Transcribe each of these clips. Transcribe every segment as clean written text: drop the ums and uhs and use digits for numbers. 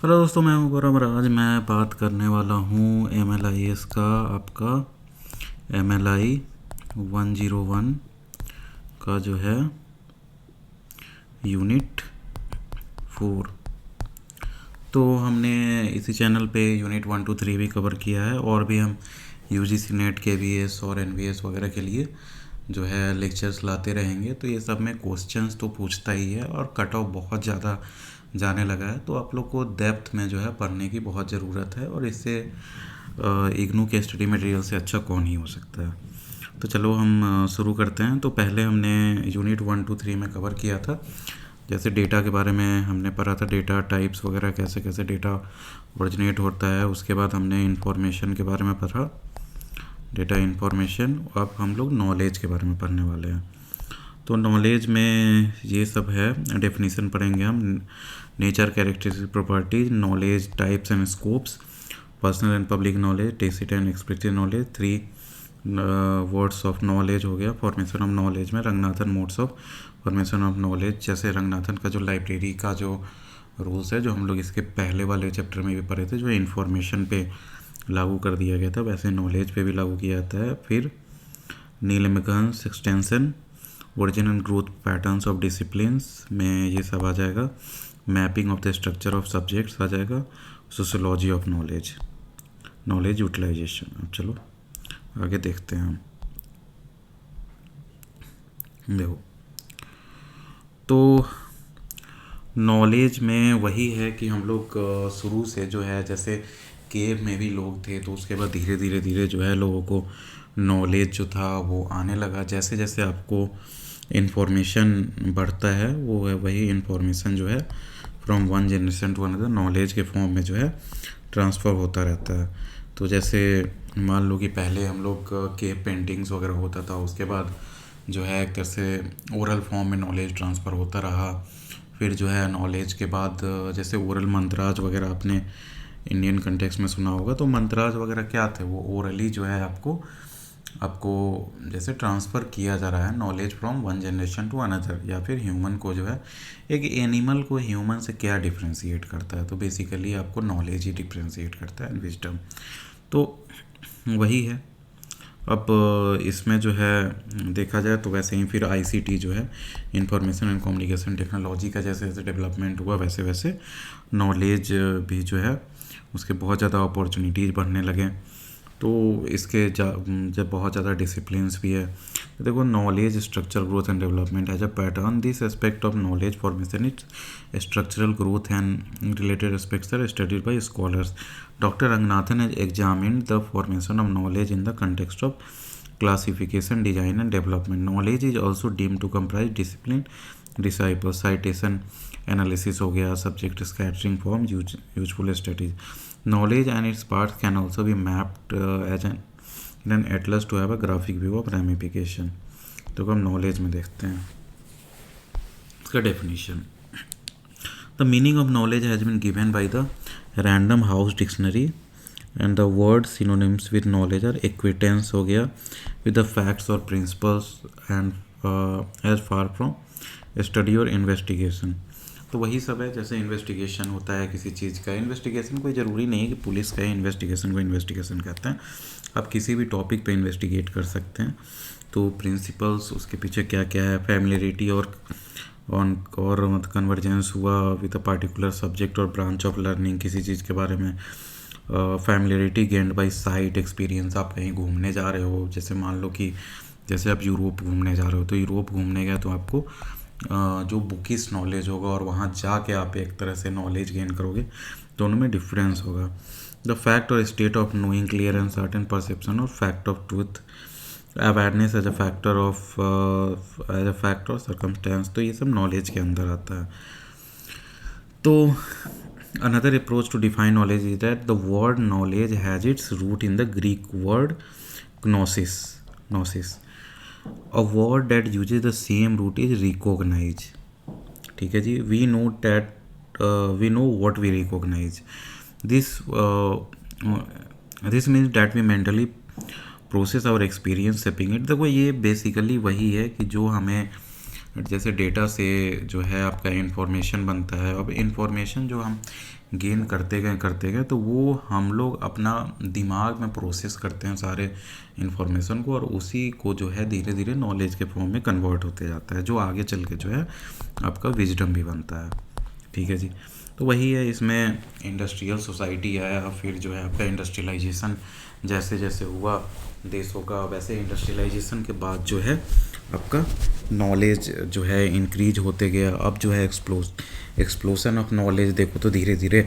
Hello दोस्तों, मैं हूं गौरव। आज मैं बात करने वाला हूं MLIS का, आपका MLI 101 का जो है यूनिट 4। तो हमने इसी चैनल पे यूनिट 1 2 3 भी कवर किया है, और भी हम UGC नेट KVS और NVS वगैरह के लिए जो है लेक्चर्स लाते रहेंगे। तो ये सब में क्वेश्चंस तो पूछता ही है, और कट ऑफ बहुत ज़्यादा जाने लगा है, तो आप लोग को डेप्थ में जो है पढ़ने की बहुत ज़रूरत है, और इससे इग्नू के स्टडी मटेरियल से अच्छा कौन ही हो सकता है। तो चलो हम शुरू करते हैं। तो पहले हमने यूनिट 1 2 3 में कवर किया था, जैसे डेटा के बारे में हमने पढ़ा था, डेटा टाइप्स वगैरह, कैसे कैसे डेटा ओरिजिनेट होता है। उसके बाद हमने इंफॉर्मेशन के बारे में पढ़ा, डेटा इंफॉर्मेशन। अब हम लोग नॉलेज के बारे में पढ़ने वाले हैं। तो नॉलेज में ये सब है, डेफिनेशन पढ़ेंगे हम। Nature, characteristic, properties, knowledge types and scopes, personal and public knowledge, tacit and explicit knowledge, 3 words of knowledge हो गया। फॉर्मेशन ऑफ नॉलेज में Ranganathan modes of formation of knowledge, जैसे रंगनाथन का जो लाइब्रेरी का जो रूल्स है, जो हम लोग इसके पहले वाले चैप्टर में भी पढ़े थे, जो इन्फॉर्मेशन पे लागू कर दिया गया था, वैसे नॉलेज पे भी लागू किया जाता है। फिर Neelamganj extension, origin and growth patterns of disciplines में ये सब आ जाएगा। Mapping of the structure of subjects आ जाएगा। Sociology of knowledge, knowledge utilization. अब चलो आगे देखते हैं हम। देखो, तो नॉलेज में वही है कि हम लोग शुरू से जो है, जैसे केव में भी लोग थे, तो उसके बाद धीरे धीरे धीरे जो है लोगों को नॉलेज जो था वो आने लगा। जैसे जैसे आपको इन्फॉर्मेशन बढ़ता है, वो है वही इन्फॉर्मेशन जो है from one generation to another knowledge के फॉर्म में जो है ट्रांसफ़र होता रहता है। तो जैसे मान लो कि पहले हम लोग केव पेंटिंग्स वगैरह होता था, उसके बाद जो है एक तरह से ओरल फॉर्म में नॉलेज ट्रांसफ़र होता रहा। फिर जो है नॉलेज के बाद जैसे ओरल मंत्राज वगैरह आपने इंडियन कंटेक्स्ट में सुना होगा, तो मंत्राज वगैरह क्या थे, वो ओरली जो है आपको जैसे ट्रांसफ़र किया जा रहा है knowledge from one generation to another. या फिर ह्यूमन को जो है, एक एनिमल को ह्यूमन से क्या डिफ्रेंशिएट करता है, तो बेसिकली आपको नॉलेज ही डिफ्रेंशिएट करता है, विजडम। तो वही है। अब इसमें जो है देखा जाए तो वैसे ही फिर ICT जो है, इंफॉर्मेशन एंड कम्युनिकेशन टेक्नोलॉजी का जैसे जैसे डेवलपमेंट हुआ, वैसे वैसे नॉलेज भी जो है उसके बहुत ज़्यादा अपॉर्चुनिटीज़ बढ़ने लगे। तो इसके जब बहुत ज़्यादा डिसिप्लिन्स भी है। तो देखो, knowledge structure growth and development as a pattern, this aspect of knowledge formation it's structural growth and related aspects are studied by scholars. Dr. Ranganathan has examined the formation of knowledge in the context of classification, design, and development. Knowledge is also deemed to comprise discipline, disciple, citation, analysis हो गया, subject scattering form, useful studies. Knowledge and its parts can also be mapped as in an atlas to have a graphic view of ramification. तो हम knowledge में देखते हैं इसका definition. The meaning of knowledge has been given by the Random House Dictionary, and the word synonyms with knowledge are acquaintance हो गया with the facts or principles, and as far from study or investigation. तो वही सब है, जैसे investigation होता है किसी चीज़ का। इन्वेस्टिगेशन कोई ज़रूरी नहीं है कि पुलिस का है, इन्वेस्टिगेशन को इन्वेस्टिगेशन कहते हैं। आप किसी भी टॉपिक पे इन्वेस्टिगेट कर सकते हैं। तो प्रिंसिपल्स, उसके पीछे क्या क्या है, फैमिलियरिटी और मतलब कन्वर्जेंस हुआ विद अ पार्टिकुलर सब्जेक्ट और ब्रांच ऑफ लर्निंग, किसी चीज़ के बारे में। Familiarity gained by site experience, आप कहीं घूमने जा रहे हो, जैसे मान लो कि जैसे आप यूरोप घूमने जा रहे हो, तो यूरोप घूमने गए तो आपको जो बुकिश नॉलेज होगा और वहाँ जाके आप एक तरह से नॉलेज गेन करोगे, दोनों में डिफरेंस होगा। द फैक्ट और state of knowing clear and certain perception और fact of truth, awareness as a factor of circumstance, तो ये सब नॉलेज के अंदर आता है। तो another approach to define knowledge is that the word knowledge has its root in the Greek word gnosis, a word that uses the same root is recognize. ठीक है जी, we know what we recognize. This means that we mentally process और experience सेपिंग it. देखो, ये basically वही है कि जो हमें जैसे डेटा से जो है आपका इन्फॉर्मेशन बनता है। अब इन्फॉर्मेशन जो हम गेन करते गए तो वो हम लोग अपना दिमाग में प्रोसेस करते हैं सारे इन्फॉर्मेशन को, और उसी को जो है धीरे धीरे नॉलेज के फॉर्म में कन्वर्ट होते जाता है, जो आगे चल के जो है आपका विजडम भी बनता है। ठीक है जी। तो वही है, इसमें इंडस्ट्रियल सोसाइटी आया, फिर जो है आपका इंडस्ट्रियलाइजेशन जैसे जैसे हुआ देशों का, वैसे इंडस्ट्रियलाइजेशन के बाद जो है आपका नॉलेज जो है इंक्रीज होते गया। अब जो है एक्सप्लोसन ऑफ नॉलेज देखो तो धीरे धीरे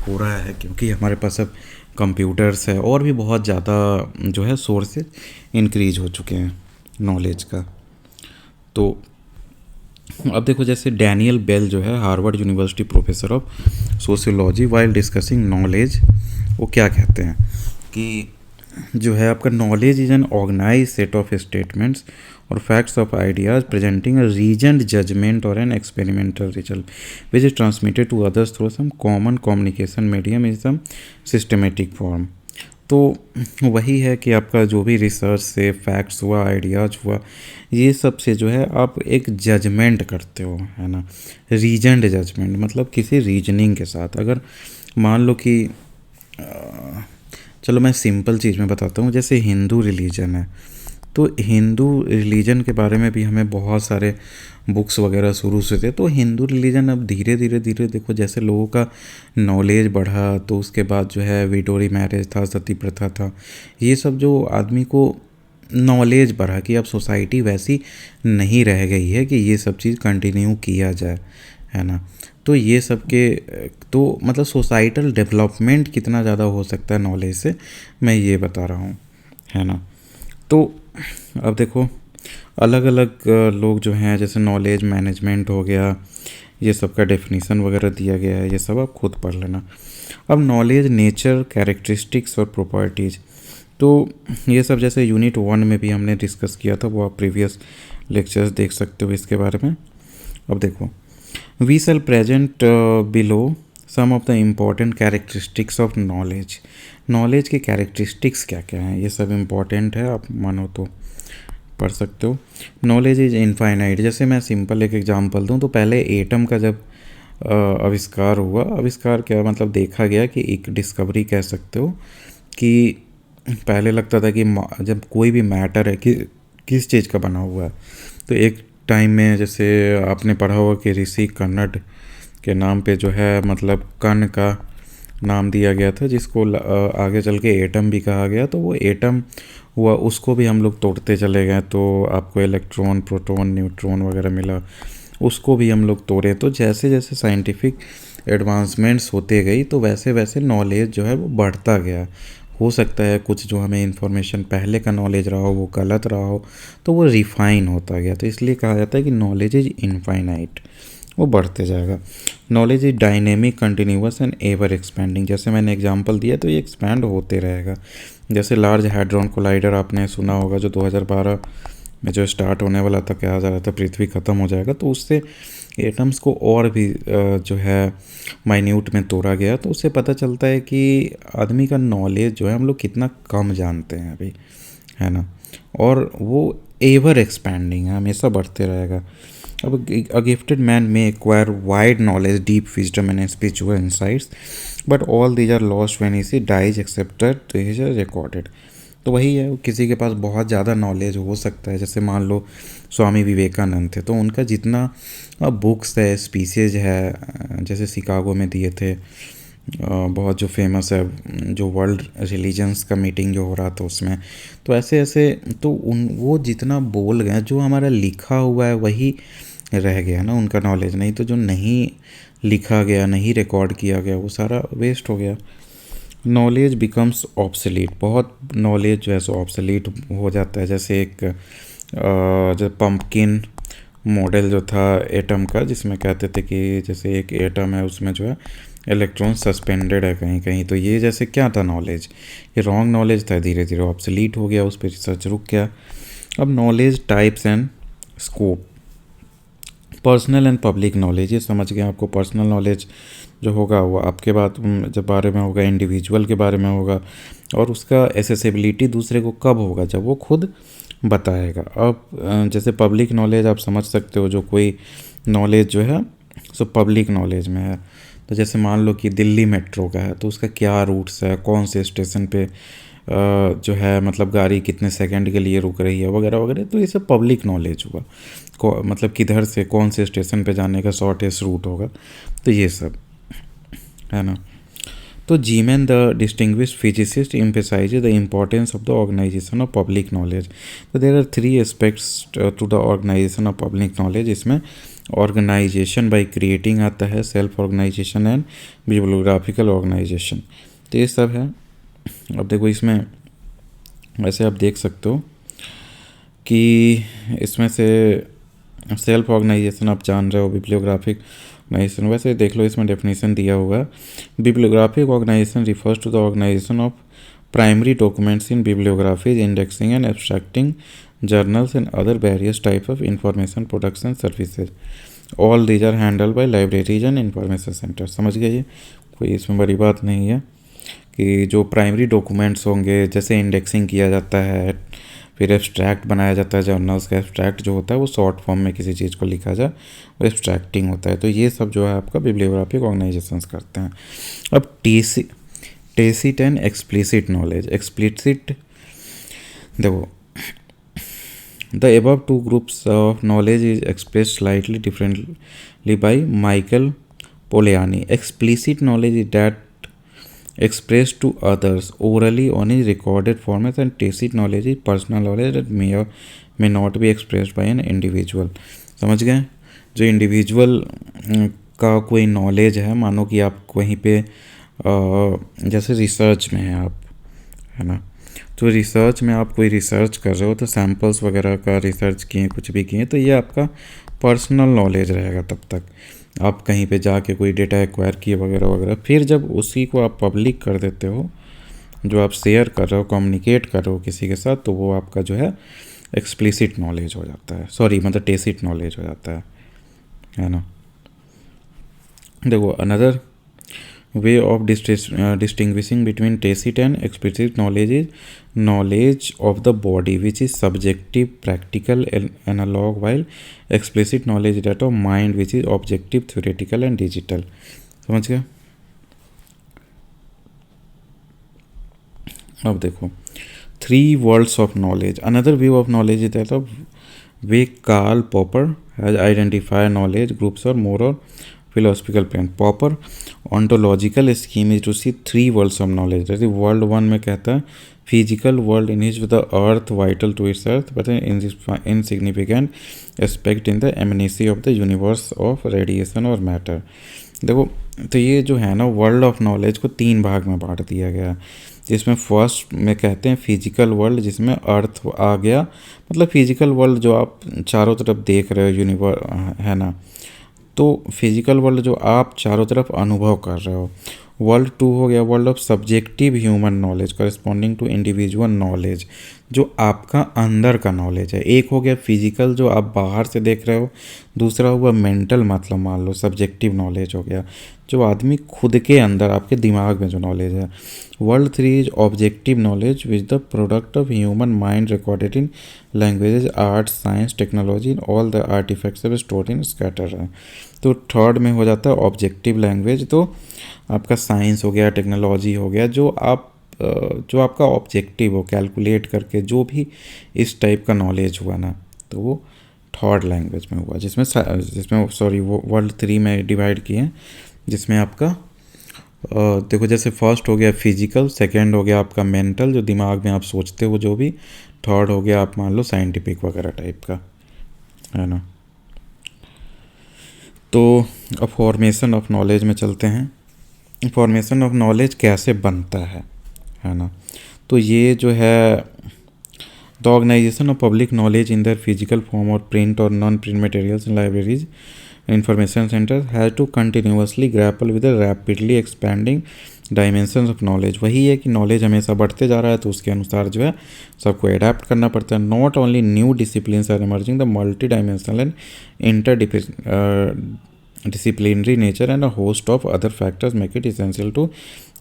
हो रहा है, क्योंकि हमारे पास अब कंप्यूटर्स है और भी बहुत ज़्यादा जो है सोर्सेज इंक्रीज हो चुके हैं नॉलेज का। तो अब देखो जैसे डैनियल बेल जो है Harvard university professor of sociology, while discussing knowledge, वो क्या कहते हैं कि जो है आपका knowledge is an organize set of statements और facts of ideas presenting a reasoned judgment और an experimental result which is transmitted to others through some common communication medium is some systematic form. तो वही है कि आपका जो भी research से फैक्ट्स हुआ, आइडियाज़ हुआ, ये सब से जो है आप एक जजमेंट करते हो, है ना। रीजन्ड जजमेंट मतलब किसी रीजनिंग के साथ। अगर मान लो कि चलो मैं सिंपल चीज़ में बताता हूँ, जैसे हिंदू रिलीजन है, तो हिंदू रिलीजन के बारे में भी हमें बहुत सारे बुक्स वगैरह शुरू से थे। तो हिंदू रिलीजन अब धीरे धीरे धीरे देखो जैसे लोगों का नॉलेज बढ़ा, तो उसके बाद जो है विडोरी मैरिज था, सती प्रथा था, ये सब जो आदमी को नॉलेज बढ़ा कि अब सोसाइटी वैसी नहीं रह गई है कि ये सब चीज़ कंटिन्यू किया जाए, है ना। तो ये सब के तो मतलब सोसाइटल डेवलपमेंट कितना ज़्यादा हो सकता है नॉलेज से, मैं ये बता रहा हूँ, है ना। तो अब देखो अलग अलग लोग जो हैं, जैसे नॉलेज मैनेजमेंट हो गया, ये सब का डेफिनीसन वगैरह दिया गया है, ये सब आप खुद पढ़ लेना। अब नॉलेज, नेचर, कैरेक्टरिस्टिक्स और प्रॉपर्टीज़, तो ये सब जैसे यूनिट 1 में भी हमने डिस्कस किया था, वो आप प्रीवियस लेक्चर्स देख सकते हो इसके बारे में। अब देखो we shall present below some of the important characteristics of knowledge. Knowledge के कैरेक्टरिस्टिक्स क्या क्या हैं, ये सब इम्पॉर्टेंट है, आप मानो तो पढ़ सकते हो। नॉलेज इज इनफाइनाइट, जैसे मैं सिंपल एक एग्जांपल दूं तो पहले एटम का जब आविष्कार हुआ, आविष्कार क्या मतलब देखा गया कि एक डिस्कवरी कह सकते हो कि पहले लगता था कि जब कोई भी मैटर है कि किस चीज़ का बना हुआ है, तो एक टाइम में जैसे आपने पढ़ा होगा कि ऋषि कन्नड के नाम पे जो है मतलब कण का नाम दिया गया था, जिसको आगे चल के एटम भी कहा गया। तो वो एटम हुआ, उसको भी हम लोग तोड़ते चले गए, तो आपको इलेक्ट्रॉन, प्रोटॉन, न्यूट्रॉन वगैरह मिला, उसको भी हम लोग तोड़े। तो जैसे जैसे साइंटिफिक एडवांसमेंट्स होते गई, तो वैसे वैसे नॉलेज जो है वो बढ़ता गया। हो सकता है कुछ जो हमें इन्फॉर्मेशन पहले का नॉलेज रहा हो वो गलत रहा हो, तो वो रिफाइन होता गया। तो इसलिए कहा जाता है कि नॉलेज इज इनफाइनाइट, वो बढ़ते जाएगा। Knowledge is dynamic, continuous and ever expanding, जैसे मैंने एग्जांपल दिया, तो ये एक्सपैंड होते रहेगा। जैसे लार्ज हैड्रॉन कोलाइडर आपने सुना होगा, जो 2012 में जो स्टार्ट होने वाला था, कहा जा रहा था पृथ्वी ख़त्म हो जाएगा, तो उससे एटम्स को और भी जो है माइन्यूट में तोड़ा गया। तो उससे पता चलता है कि आदमी का नॉलेज जो है हम लोग कितना कम जानते हैं अभी, है ना। और वो एवर एक्सपैंडिंग है, हमेशा बढ़ते रहेगा। अब a gifted man may acquire wide knowledge, deep wisdom and spiritual insights, but all these are lost when he dies except that he is recorded। तो वही है, किसी के पास बहुत ज़्यादा नॉलेज हो सकता है, जैसे मान लो स्वामी विवेकानंद थे, तो उनका जितना बुक्स है, स्पीचेज है, जैसे शिकागो में दिए थे, बहुत जो फेमस है, जो वर्ल्ड रिलीजन्स का मीटिंग जो हो रहा था उसमें, तो ऐसे ऐसे तो वो जितना बोल गए, जो हमारा लिखा हुआ है वही रह गया ना उनका नॉलेज, नहीं तो जो नहीं लिखा गया, नहीं रिकॉर्ड किया गया, वो सारा वेस्ट हो गया। नॉलेज बिकम्स ऑब्सलीट, बहुत नॉलेज जो है सो ऑब्सलीट हो जाता है। जैसे एक जो पंपकिन मॉडल जो था एटम का, जिसमें कहते थे कि जैसे एक एटम है, उसमें जो है इलेक्ट्रॉन सस्पेंडेड है कहीं कहीं, तो ये जैसे क्या था नॉलेज, ये रॉन्ग नॉलेज था, धीरे धीरे ऑब्सलीट हो गया, उस पर रिसर्च रुक गया। अब knowledge types and scope, personal and public knowledge, ये समझ गए आपको। पर्सनल नॉलेज जो होगा वो आपके जब बारे में होगा, इंडिविजुअल के बारे में होगा, और उसका एसेसिबिलिटी दूसरे को कब होगा, जब वो खुद बताएगा। अब जैसे पब्लिक नॉलेज आप समझ सकते हो, जो कोई नॉलेज जो है सो पब्लिक नॉलेज में है, तो जैसे मान लो कि दिल्ली मेट्रो का है तो उसका क्या रूट्स है, कौन से स्टेशन पे जो है मतलब गाड़ी कितने सेकंड के लिए रुक रही है वगैरह वगैरह। तो ये सब पब्लिक नॉलेज हुआ, मतलब किधर से कौन से स्टेशन पे जाने का शॉर्टेस्ट रूट होगा, तो ये सब है ना। तो Ziman the distinguished physicist emphasizes the importance of the organisation of public knowledge. तो there are 3 aspects to the organisation of public knowledge. इसमें ऑर्गेनाइजेशन बाय क्रिएटिंग आता है, self organization and bibliographical organization, तो ये सब है। अब देखो इसमें वैसे आप देख सकते हो कि इसमें से सेल्फ ऑर्गेनाइजेशन आप जान रहे हो, बिब्लियोग्राफिक ऑर्गेनाइजेशन वैसे देख लो, इसमें डेफिनेशन दिया हुआ। Bibliographic organization refers to the organisation of primary documents in bibliographies, indexing and abstracting journals and other various types of information production services. All these are handle by libraries and information center. समझ गए, ये कोई इसमें बड़ी बात नहीं है कि जो प्राइमरी डॉक्यूमेंट्स होंगे, जैसे इंडेक्सिंग किया जाता है, फिर एब्स्ट्रैक्ट बनाया जाता है जर्नल्स का। एब्स्ट्रैक्ट जो होता है वो शॉर्ट फॉर्म में किसी चीज़ को लिखा जाए, वो एब्स्ट्रैक्टिंग होता है। तो ये सब जो है आपका बिब्लियोग्राफिक ऑर्गेनाइजेशंस करते हैं। अब tacit and explicit knowledge. Explicit देखो, the above two groups of knowledge is expressed slightly differently by Michael Poliani. Explicit knowledge is that expressed to others orally on a recorded format, and tacit knowledge is personal knowledge that may or may not be expressed by an individual. समझ गए, जो individual का कोई knowledge है, मानो कि आप कहीं पे जैसे रिसर्च में है आप, है ना, तो रिसर्च में आप कोई रिसर्च कर रहे हो तो सैम्पल्स वगैरह का रिसर्च किए, कुछ भी किए, तो ये आपका पर्सनल नॉलेज रहेगा। तब तक आप कहीं पे जाके कोई डेटा एक्वायर किए वगैरह वगैरह, फिर जब उसी को आप पब्लिक कर देते हो, जो आप शेयर कर रहे हो, कम्युनिकेट कर रहे हो किसी के साथ, तो वो आपका जो है एक्सप्लिसिट नॉलेज हो जाता है, सॉरी मतलब टेसिट नॉलेज हो जाता है ना। देखो another way of distinguishing between tacit and explicit knowledge is knowledge of the body, which is subjective, practical, analog, while explicit knowledge is that of mind, which is objective, theoretical and digital. समझ गए। अब देखो 3 worlds of knowledge. Another view of knowledge is that of way Karl Popper has identified knowledge groups or more or philosophical plan. Popper ontological scheme is to see 3 worlds of knowledge. जैसे world 1 में कहता है physical world in which the earth vital to its earth but insignificant aspect in the immensity of the universe of radiation और matter. देखो तो ये जो है ना वर्ल्ड ऑफ नॉलेज को 3 भाग में बांट दिया गया है, जिसमें फर्स्ट में कहते हैं फिजिकल वर्ल्ड, जिसमें अर्थ आ गया, मतलब फिजिकल वर्ल्ड जो आप चारों तरफ देख रहे हो यूनिवर्स, है ना, तो फिजिकल वर्ल्ड जो आप चारों तरफ अनुभव कर रहे हो। वर्ल्ड 2 हो गया world of subjective human knowledge corresponding to individual knowledge, जो आपका अंदर का नॉलेज है। एक हो गया फिजिकल जो आप बाहर से देख रहे हो, दूसरा हुआ मेंटल, मतलब मान लो सब्जेक्टिव नॉलेज हो गया, जो आदमी खुद के अंदर आपके दिमाग में जो नॉलेज है। World 3 is objective knowledge which the product of human mind recorded in languages, arts, science, technology in all the artefacts of stored in scatter है। तो थर्ड में हो जाता है ऑब्जेक्टिव लैंग्वेज, तो आपका साइंस हो गया, टेक्नोलॉजी हो गया, जो आपका ऑब्जेक्टिव हो, कैलकुलेट करके जो भी इस टाइप का नॉलेज हुआ ना, तो वो थर्ड लैंग्वेज में हुआ, जिसमें सॉरी वो वर्ल्ड 3 में डिवाइड किए हैं, जिसमें आपका देखो जैसे फर्स्ट हो गया फिजिकल, सेकंड हो गया आपका मेंटल, जो दिमाग में आप सोचते हो जो भी, थर्ड हो गया आप मान लो साइंटिफिक वगैरह टाइप का, है ना। तो अब फॉर्मेशन ऑफ नॉलेज में चलते हैं। फॉर्मेशन ऑफ नॉलेज कैसे बनता है ना। तो ये जो है the organisation of public knowledge in their physical form और प्रिंट और non print materials in libraries information centre has to continuously grapple with the rapidly expanding dimensions of knowledge. वही है कि नॉलेज हमेशा बढ़ते जा रहा है, तो उसके अनुसार जो है सबको अडेप्ट करना पड़ता है। Not only new disciplines are emerging, the multi dimensional and interdisciplinary nature and a host of other factors make it essential to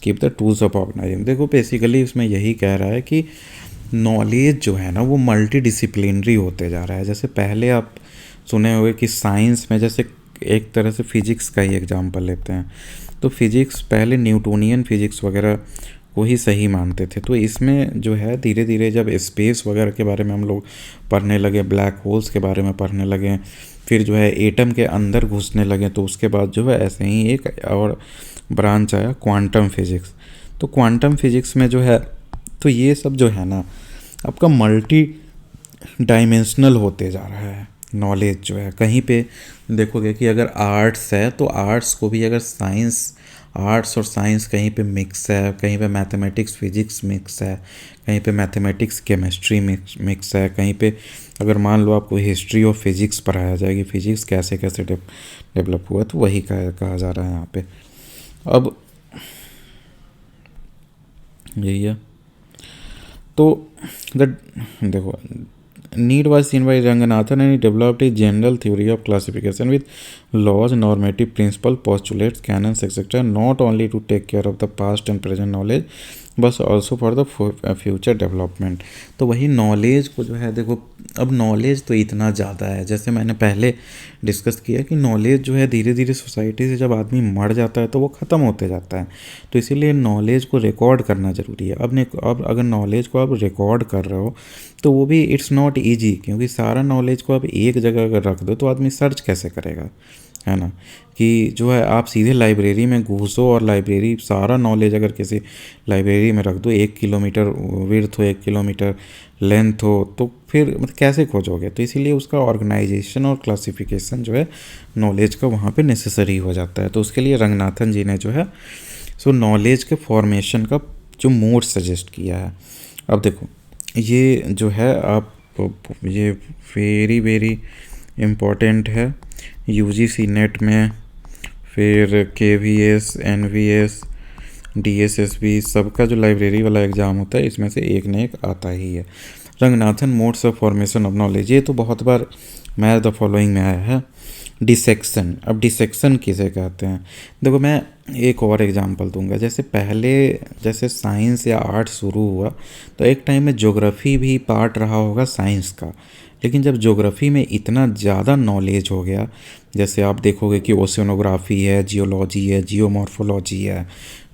keep the tools of organising. देखो बेसिकली इसमें यही कह रहा है कि नॉलेज जो है ना वो मल्टी डिसिप्लिनरी होते जा रहा है। जैसे पहले आप सुने होंगे कि साइंस में जैसे एक तरह से फिजिक्स का ही एग्जाम्पल लेते हैं। तो फिजिक्स पहले न्यूटोनियन फिजिक्स वगैरह को ही सही मानते थे। तो इसमें जो है धीरे धीरे जब स्पेस वगैरह के बारे में हम लोग पढ़ने लगे, ब्लैक होल्स के बारे में पढ़ने लगे, फिर जो है एटम के अंदर घुसने लगे, तो उसके बाद जो है ऐसे ही एक और ब्रांच आया क्वांटम फिजिक्स। तो क्वांटम फिजिक्स में जो है तो ये सब जो है ना आपका मल्टी डायमेंशनल होते जा रहा है। नॉलेज जो है कहीं पे देखोगे कि अगर आर्ट्स है तो आर्ट्स को भी अगर साइंस, आर्ट्स और साइंस कहीं पे मिक्स है, कहीं पे मैथमेटिक्स फिजिक्स मिक्स है, कहीं पे मैथमेटिक्स केमिस्ट्री मिक्स है, कहीं पे अगर मान लो आपको हिस्ट्री और फिजिक्स पढ़ाया जाएगी, फिजिक्स कैसे कैसे डेवलप हुआ, तो वही कहा जा रहा है यहाँ पे। अब यही है। तो देखो Need was seen by Ranganathan and he developed a general theory of classification with laws, normative principles, postulates, canons, etc. not only to take care of the past and present knowledge बस also for the future development. तो वही knowledge को जो है देखो, अब knowledge तो इतना ज़्यादा है, जैसे मैंने पहले डिस्कस किया कि नॉलेज जो है धीरे धीरे सोसाइटी से जब आदमी मर जाता है तो वो ख़त्म होते जाता है। तो इसीलिए नॉलेज को रिकॉर्ड करना ज़रूरी है। अब अगर नॉलेज को आप रिकॉर्ड कर रहे हो तो वो भी इट्स नॉट ईजी, क्योंकि सारा नॉलेज को आप एक जगह अगर रख दो तो आदमी सर्च कैसे करेगा, है ना। कि जो है आप सीधे लाइब्रेरी में घुसो और लाइब्रेरी सारा नॉलेज अगर किसी लाइब्रेरी में रख दो, 1 किलोमीटर विड्थ हो, 1 किलोमीटर लेंथ हो, तो फिर मतलब कैसे खोजोगे। तो इसीलिए उसका ऑर्गेनाइजेशन और क्लासिफिकेशन जो है नॉलेज का वहाँ पे नेसेसरी हो जाता है। तो उसके लिए रंगनाथन जी ने जो है सो नॉलेज के फॉर्मेशन का जो मोड सजेस्ट किया है। अब देखो ये जो है आप ये वेरी वेरी इम्पॉर्टेंट है यूजीसी नेट में, फिर KVS, NVS, DSSB सबका जो लाइब्रेरी वाला एग्ज़ाम होता है इसमें से एक न एक आता ही है। Ranganathan modes of formation of knowledge, ये तो बहुत बार मैथ द फॉलोइंग में आया है। डिसेक्शन, अब डिसेक्शन किसे कहते हैं, देखो मैं एक और एग्जांपल दूंगा। जैसे पहले जैसे साइंस या आर्ट शुरू हुआ तो एक टाइम में ज्योग्राफी भी पार्ट रहा होगा साइंस का, लेकिन जब ज्योग्राफी में इतना ज़्यादा नॉलेज हो गया, जैसे आप देखोगे कि ओशियनोग्राफी है, जियोलॉजी है, जियोमॉर्फोलॉजी है,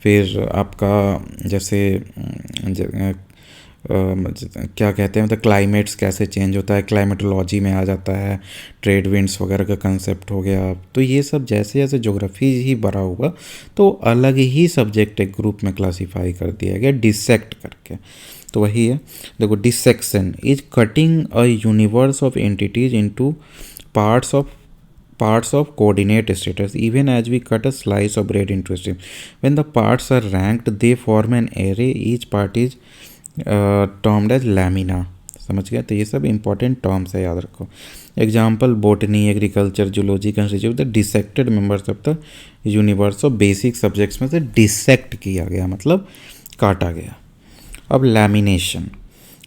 फिर आपका जैसे क्या कहते हैं मतलब क्लाइमेट्स कैसे चेंज होता है, क्लाइमेटोलॉजी में आ जाता है, ट्रेड विंड्स वगैरह का कंसेप्ट हो गया। तो ये सब जैसे जैसे ज्योग्राफी ही बड़ा हुआ तो अलग ही सब्जेक्ट एक ग्रुप में क्लासीफाई कर दिया गया डिसेक्ट करके। तो वही है, देखो dissection is cutting a universe of entities into parts of coordinate status, even as we cut a slice of bread into a strip. When the parts are ranked they form an array, each part is termed as lamina। समझ गया। तो ये सब important terms है, याद रखो। Example botany, agriculture, zoology constitute the dissected members of the universe of basic subjects में से डिसेक्ट किया गया मतलब काटा गया। अब lamination,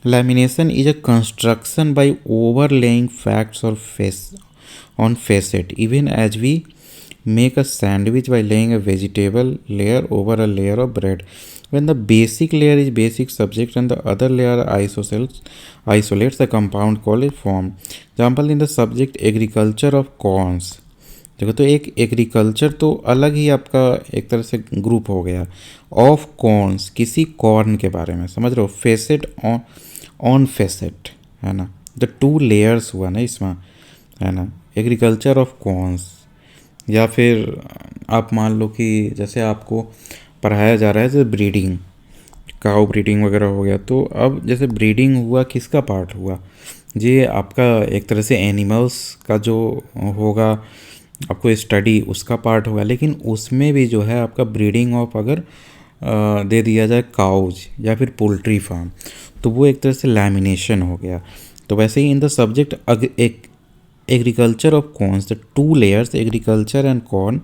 lamination is a construction by overlaying facts और on facet, even as we make a sandwich by laying a vegetable layer over a layer of bread. When the basic layer is basic subject and the other layer isolates the compound called a form. Example in the subject agriculture of corns। देखो तो एक agriculture तो अलग ही आपका एक तरह से group हो गया, ऑफ कॉर्न्स किसी कॉर्न के बारे में, समझ रहे हो। फेसेट ऑन फेसेट है ना, द 2 लेयर्स हुआ ना इसमें, है ना। एग्रीकल्चर ऑफ कॉर्न्स, या फिर आप मान लो कि जैसे आपको पढ़ाया जा रहा है जैसे ब्रीडिंग, काउ ब्रीडिंग वगैरह हो गया, तो अब जैसे ब्रीडिंग हुआ किसका पार्ट हुआ, ये आपका एक तरह से एनिमल्स का जो होगा आपको स्टडी उसका पार्ट होगा, लेकिन उसमें भी जो है आपका ब्रीडिंग ऑफ अगर दे दिया जाए काउज या फिर पोल्ट्री फार्म, तो वो एक तरह से लैमिनेशन हो गया। तो वैसे ही in the subject agriculture of corns, the 2 layers agriculture and corn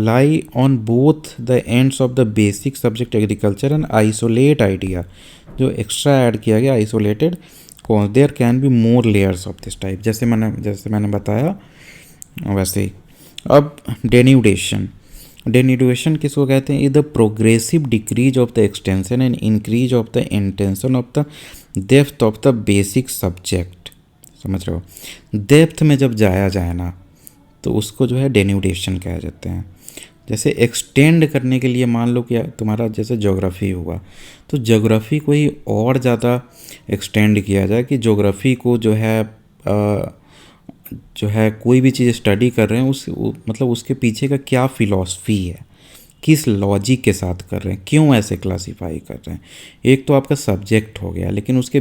lie on both the ends of the basic subject agriculture and isolate idea जो एक्स्ट्रा ऐड किया गया isolated corns, there can be more layers of this type, जैसे मैंने बताया वैसे ही। अब denudation किसको कहते हैं, the progressive decrease of the extension and increase of the intention of the depth of the basic subject. समझ रहे हो, डेप्थ में जब जाया जाए ना तो उसको जो है डेन्यूडेशन कहा जाते हैं। जैसे एक्सटेंड करने के लिए मान लो कि तुम्हारा जैसे ज्योग्राफी हुआ, तो ज्योग्राफी को ही और ज़्यादा एक्सटेंड किया जाए कि ज्योग्राफी को जो है कोई भी चीज़ स्टडी कर रहे हैं मतलब उसके पीछे का क्या फ़िलॉसफी है, किस लॉजिक के साथ कर रहे हैं, क्यों ऐसे क्लासीफाई कर रहे हैं। एक तो आपका सब्जेक्ट हो गया, लेकिन उसके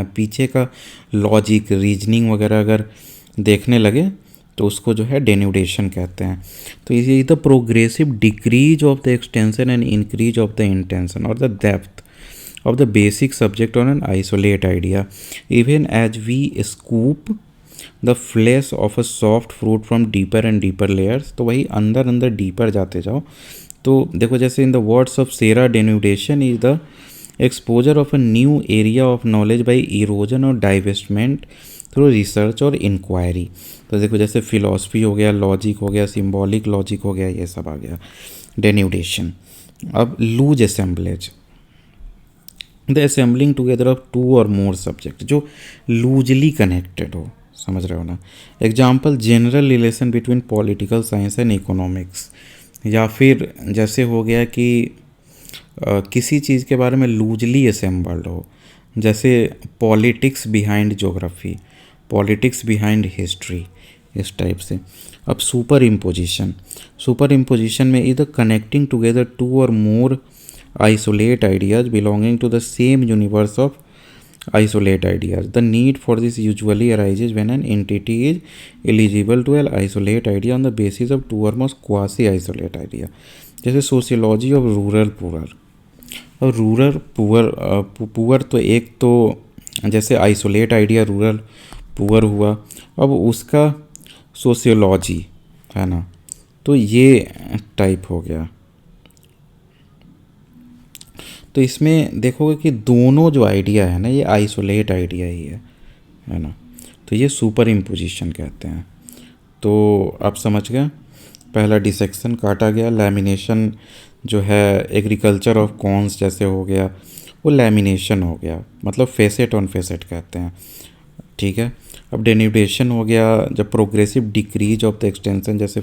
पीछे का लॉजिक, रीजनिंग वगैरह अगर देखने लगे तो उसको जो है डेन्यूडेशन कहते हैं। तो ये the progressive decrease of the extension and increase of the intension और the depth of the basic subject on an isolate idea, even as we scoop the flesh of a soft fruit from deeper and deeper layers। तो वही अंदर अंदर deeper जाते जाओ। तो देखो जैसे in the words of Shera, denudation is the exposure of a new area of knowledge by erosion और डाइवेस्टमेंट थ्रू रिसर्च और इंक्वायरी। तो देखो जैसे फिलॉसफी हो गया, लॉजिक हो गया, सिम्बॉलिक लॉजिक हो गया, ये सब आ गया डेन्यूडेशन। अब loose assemblage, the assembling together of two और मोर सब्जेक्ट, जो लूजली कनेक्टेड हो, समझ रहे हो ना। Example general relation between political science and economics, या फिर जैसे हो गया कि किसी चीज़ के बारे में लूजली असेंबल्ड हो, जैसे politics behind geography, politics behind history, इस टाइप से। अब सुपर इम्पोजिशन में इधर कनेक्टिंग टुगेदर टू और मोर isolate ideas belonging to the same universe of isolate ideas. The need for this usually arises when an entity is eligible to an isolate idea on the basis of two or more quasi-isolate idea. जैसे sociology of rural poor. और rural poor तो एक तो जैसे isolate idea rural poor हुआ, अब उसका sociology है ना, तो ये टाइप हो गया। तो इसमें देखोगे कि दोनों जो आइडिया है ना, ये आइसोलेट आइडिया ही है ना। तो ये सुपर इम्पोजिशन कहते हैं। तो आप समझ गए, पहला डिसेक्शन काटा गया, लैमिनेशन जो है एग्रीकल्चर ऑफ कॉर्न्स जैसे हो गया, वो लैमिनेशन हो गया, मतलब फेसेट ऑन फेसेट कहते हैं, ठीक है। अब डेन्यूडेशन हो गया जब progressive decrease of the extension, जैसे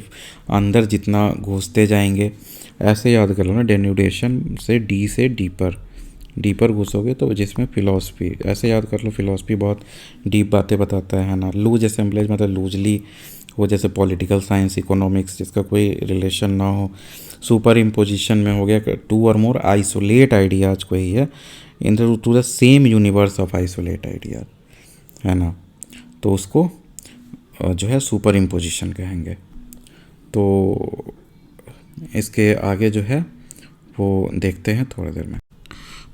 अंदर जितना घुसते जाएंगे, ऐसे याद कर लो ना, डेन्यूडेशन से डी से डीपर घुसोगे तो जिसमें फिलॉसफी, ऐसे याद कर लो, फिलॉसफी बहुत डीप बातें बताता है ना। लूज असेंबलेज मतलब लूजली हो, जैसे पॉलिटिकल साइंस, इकोनॉमिक्स, जिसका कोई रिलेशन ना हो। सुपर इम्पोजिशन में हो गया टू और मोर आइसोलेट आइडियाज को ही है into the same universe of isolate ideas, है ना। तो उसको जो है सुपर इम्पोजिशन कहेंगे। तो इसके आगे जो है वो देखते हैं थोड़ी देर में।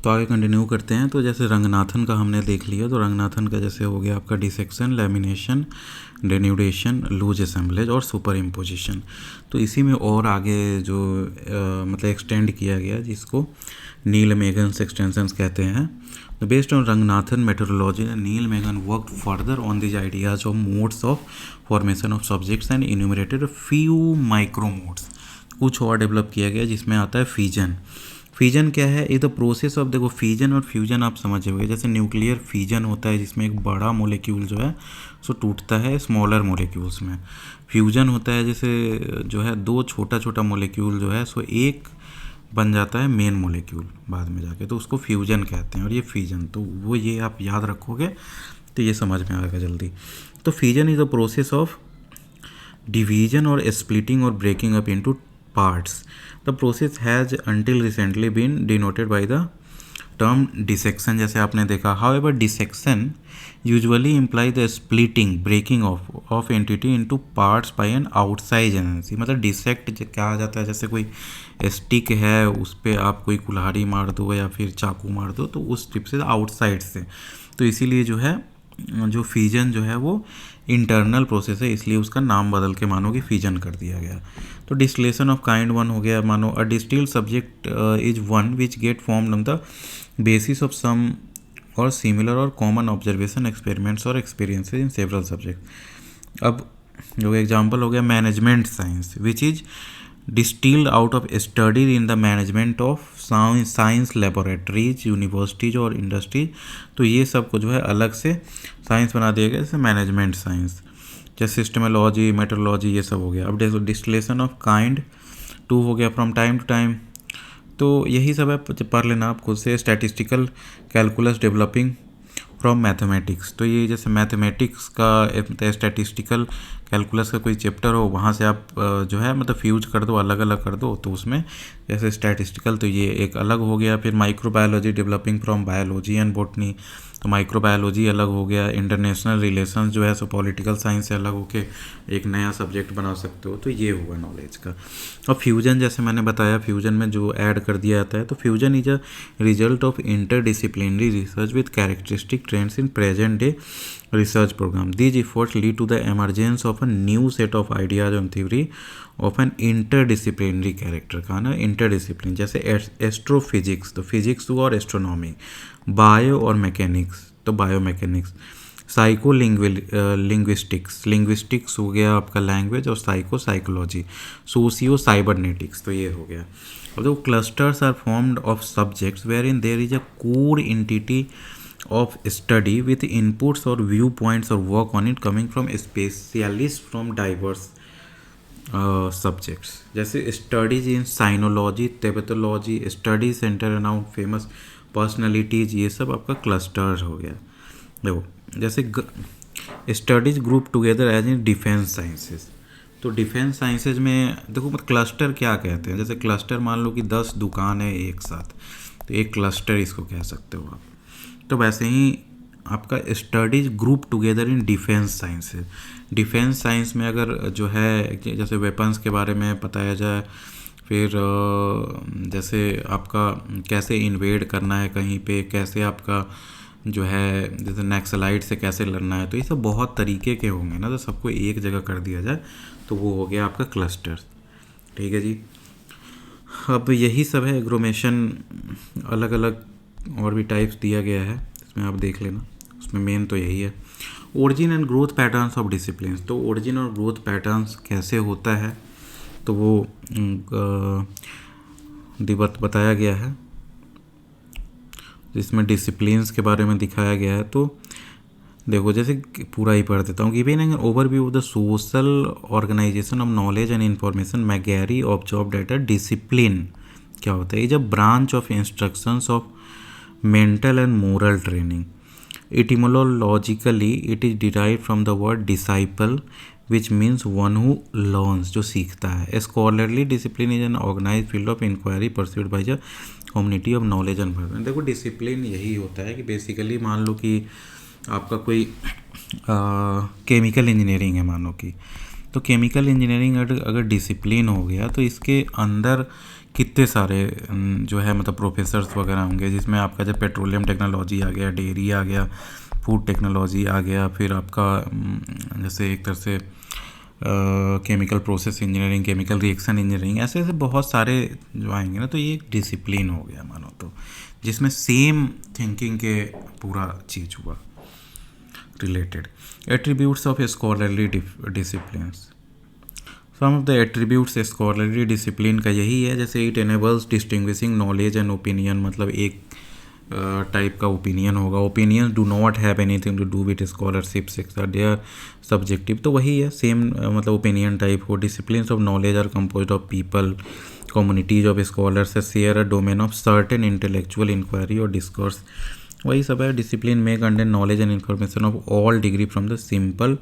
तो आगे कंटिन्यू करते हैं। तो जैसे रंगनाथन का हमने देख लिया, तो रंगनाथन का जैसे हो गया आपका dissection, lamination, denudation, loose assemblage और सुपर इम्पोजिशन। तो इसी में और आगे जो मतलब एक्सटेंड किया गया, जिसको नील मेगन एक्सटेंशंस कहते हैं। तो based on Ranganathan methodology, Neelameghan worked further on this ideas of modes of formation of subjects and enumerated few micro modes. कुछ और डेवलप किया गया जिसमें आता है फिजन। फिजन क्या है? ये द प्रोसेस ऑफ, देखो फिजन और फ्यूजन आप समझ होंगे। जैसे न्यूक्लियर फिजन होता है जिसमें एक बड़ा मोलिक्यूल जो है सो टूटता है स्मॉलर मोलिक्यूल्स में। फ्यूजन होता है जैसे जो है दो छोटा छोटा मोलिक्यूल जो है सो एक बन जाता है मेन मोलिक्यूल बाद में जाके, तो उसको फ्यूजन कहते हैं। और ये फिजन, तो वो ये आप याद रखोगे तो ये समझ में आएगा जल्दी। तो fission is the process of division और स्प्लिटिंग और breaking up into parts. The process has until recently been denoted by the term dissection, जैसे आपने देखा। However, dissection usually imply the splitting, breaking of entity into parts by an outside agency। मतलब dissect कहा जाता है, जैसे कोई stick है उस पर आप कोई कुल्हाड़ी मार दो या फिर चाकू मार दो, तो उस टिप से आउटसाइड से। तो इसीलिए जो है जो फिजन जो है वो इंटरनल प्रोसेस है, इसलिए उसका नाम बदल के मानो कि फिजन कर दिया गया। तो डिस्टिलेशन ऑफ काइंड वन हो गया, मानो a distilled subject is one which get formed on the basis of some और सिमिलर और कॉमन ऑब्जर्वेशन, एक्सपेरिमेंट्स और एक्सपीरियंसेस इन सेवरल सब्जेक्ट। अब जो एग्जांपल हो गया management science which is distilled out of study in the management of science laboratories, universities और industries. तो ये सब को जो है अलग से साइंस बना दिया गया, जैसे मैनेजमेंट साइंस। जैसे सिस्टमोलॉजी, मेट्रोलॉजी, ये सब हो गया। अब देखो डिस्टिलेशन ऑफ काइंड 2 हो गया, फ्रॉम टाइम टू टाइम। तो यही सब है, पढ़ लेना आप खुद से। Statistical calculus developing from mathematics, तो ये जैसे मैथमेटिक्स का स्टैटिस्टिकल कैलकुलस का कोई चैप्टर हो, वहाँ से आप जो है मतलब फ्यूज कर दो, अलग अलग कर दो, तो उसमें जैसे स्टैटिस्टिकल तो ये एक अलग हो गया। फिर microbiology developing from biology and botany, तो माइक्रोबायोलॉजी अलग हो गया। इंटरनेशनल रिलेशंस जो है सो पॉलिटिकल साइंस से अलग होके एक नया सब्जेक्ट बना सकते हो, तो ये हुआ नॉलेज का। और फ्यूजन जैसे मैंने बताया, फ्यूजन में जो ऐड कर दिया जाता है, तो fusion is a result of interdisciplinary research with characteristic trends in present day research program. These efforts lead to the emergence of a new set of ideas and theory of an interdisciplinary character का ना, interdiscipline जैसे astrophysics, तो physics हुआ और astronomy, bio और mechanics तो biomechanics, psycho linguistics हो गया आपका लैंग्वेज, और साइकोलॉजी, सोशियो साइबरनेटिक्स, तो ये हो गया। अब देखो clusters are formed of subjects wherein there is a core entity of study with inputs or viewpoints or work on it coming from specialists from diverse subjects, जैसे studies in sinology, Tibetology, study center around famous personalities, ये सब आपका clusters हो गया। देखो जैसे studies group together as in defence sciences, तो defence sciences में देखो मतलब क्लस्टर क्या कहते हैं। जैसे क्लस्टर मान लो कि 10 दुकान है एक साथ, तो एक क्लस्टर इसको कह सकते हो आप। तो वैसे ही आपका studies group together in defence sciences, defence science में अगर जो है जैसे वेपन्स के बारे में बताया जाए, फिर जैसे आपका कैसे इन्वेड करना है कहीं पे, कैसे आपका जो है जैसे नक्सलाइट से कैसे लड़ना है, तो ये सब बहुत तरीके के होंगे ना, तो सबको एक जगह कर दिया जाए तो वो हो गया आपका क्लस्टर। ठीक है जी। अब यही सब है एग्रोमेशन, अलग अलग और भी टाइप्स दिया गया है, इसमें आप देख लेना, उसमें मेन तो यही है। Origin and growth patterns of discipline, तो ओरिजिन और ग्रोथ पैटर्न्स कैसे होता है तो वो बताया गया है, जिसमें डिसिप्लिन्स के बारे में दिखाया गया है। तो देखो जैसे पूरा ही पढ़ देता हूँ। Giving an overview of the social organization of knowledge and information, मैगैरी ऑब्जर्व डेट डिसिप्लिन क्या होता है, is a branch of instructions of mental and moral training. Etymologically it is derived from the word disciple which means one who learns, जो सीखता है। Scholarly discipline is an organized field of inquiry pursued by the community of knowledge and purpose। देखो discipline यही होता है कि basically मान लो कि आपका कोई केमिकल इंजीनियरिंग है मानो कि, तो केमिकल इंजीनियरिंग अगर डिसिप्लिन हो गया तो इसके अंदर कितने सारे जो है मतलब प्रोफेसर्स वगैरह होंगे, जिसमें आपका जब पेट्रोलियम टेक्नोलॉजी आ गया, डेयरी आ गया, फूड टेक्नोलॉजी आ गया, फिर आपका जैसे एक तरह से chemical process engineering, chemical reaction engineering, ऐसे ऐसे बहुत सारे जो आएंगे ना, तो ये एक डिसिप्लिन हो गया मानो, तो जिसमें सेम थिंकिंग के पूरा चीज़ हुआ related. Attributes of scholarly disciplines, some of the attributes scholarly discipline का यही है, जैसे it enables distinguishing knowledge and opinion, मतलब एक टाइप का ओपिनियन होगा। Opinion do not have anything to do with scholarship sector, they are subjective, तो वही है सेम मतलब ओपिनियन टाइप हो। Disciplines of knowledge are composed of people, communities of scholars share a domain of certain intellectual inquiry और discourse, वही सब है। Discipline में contain knowledge and information of all degree from the simple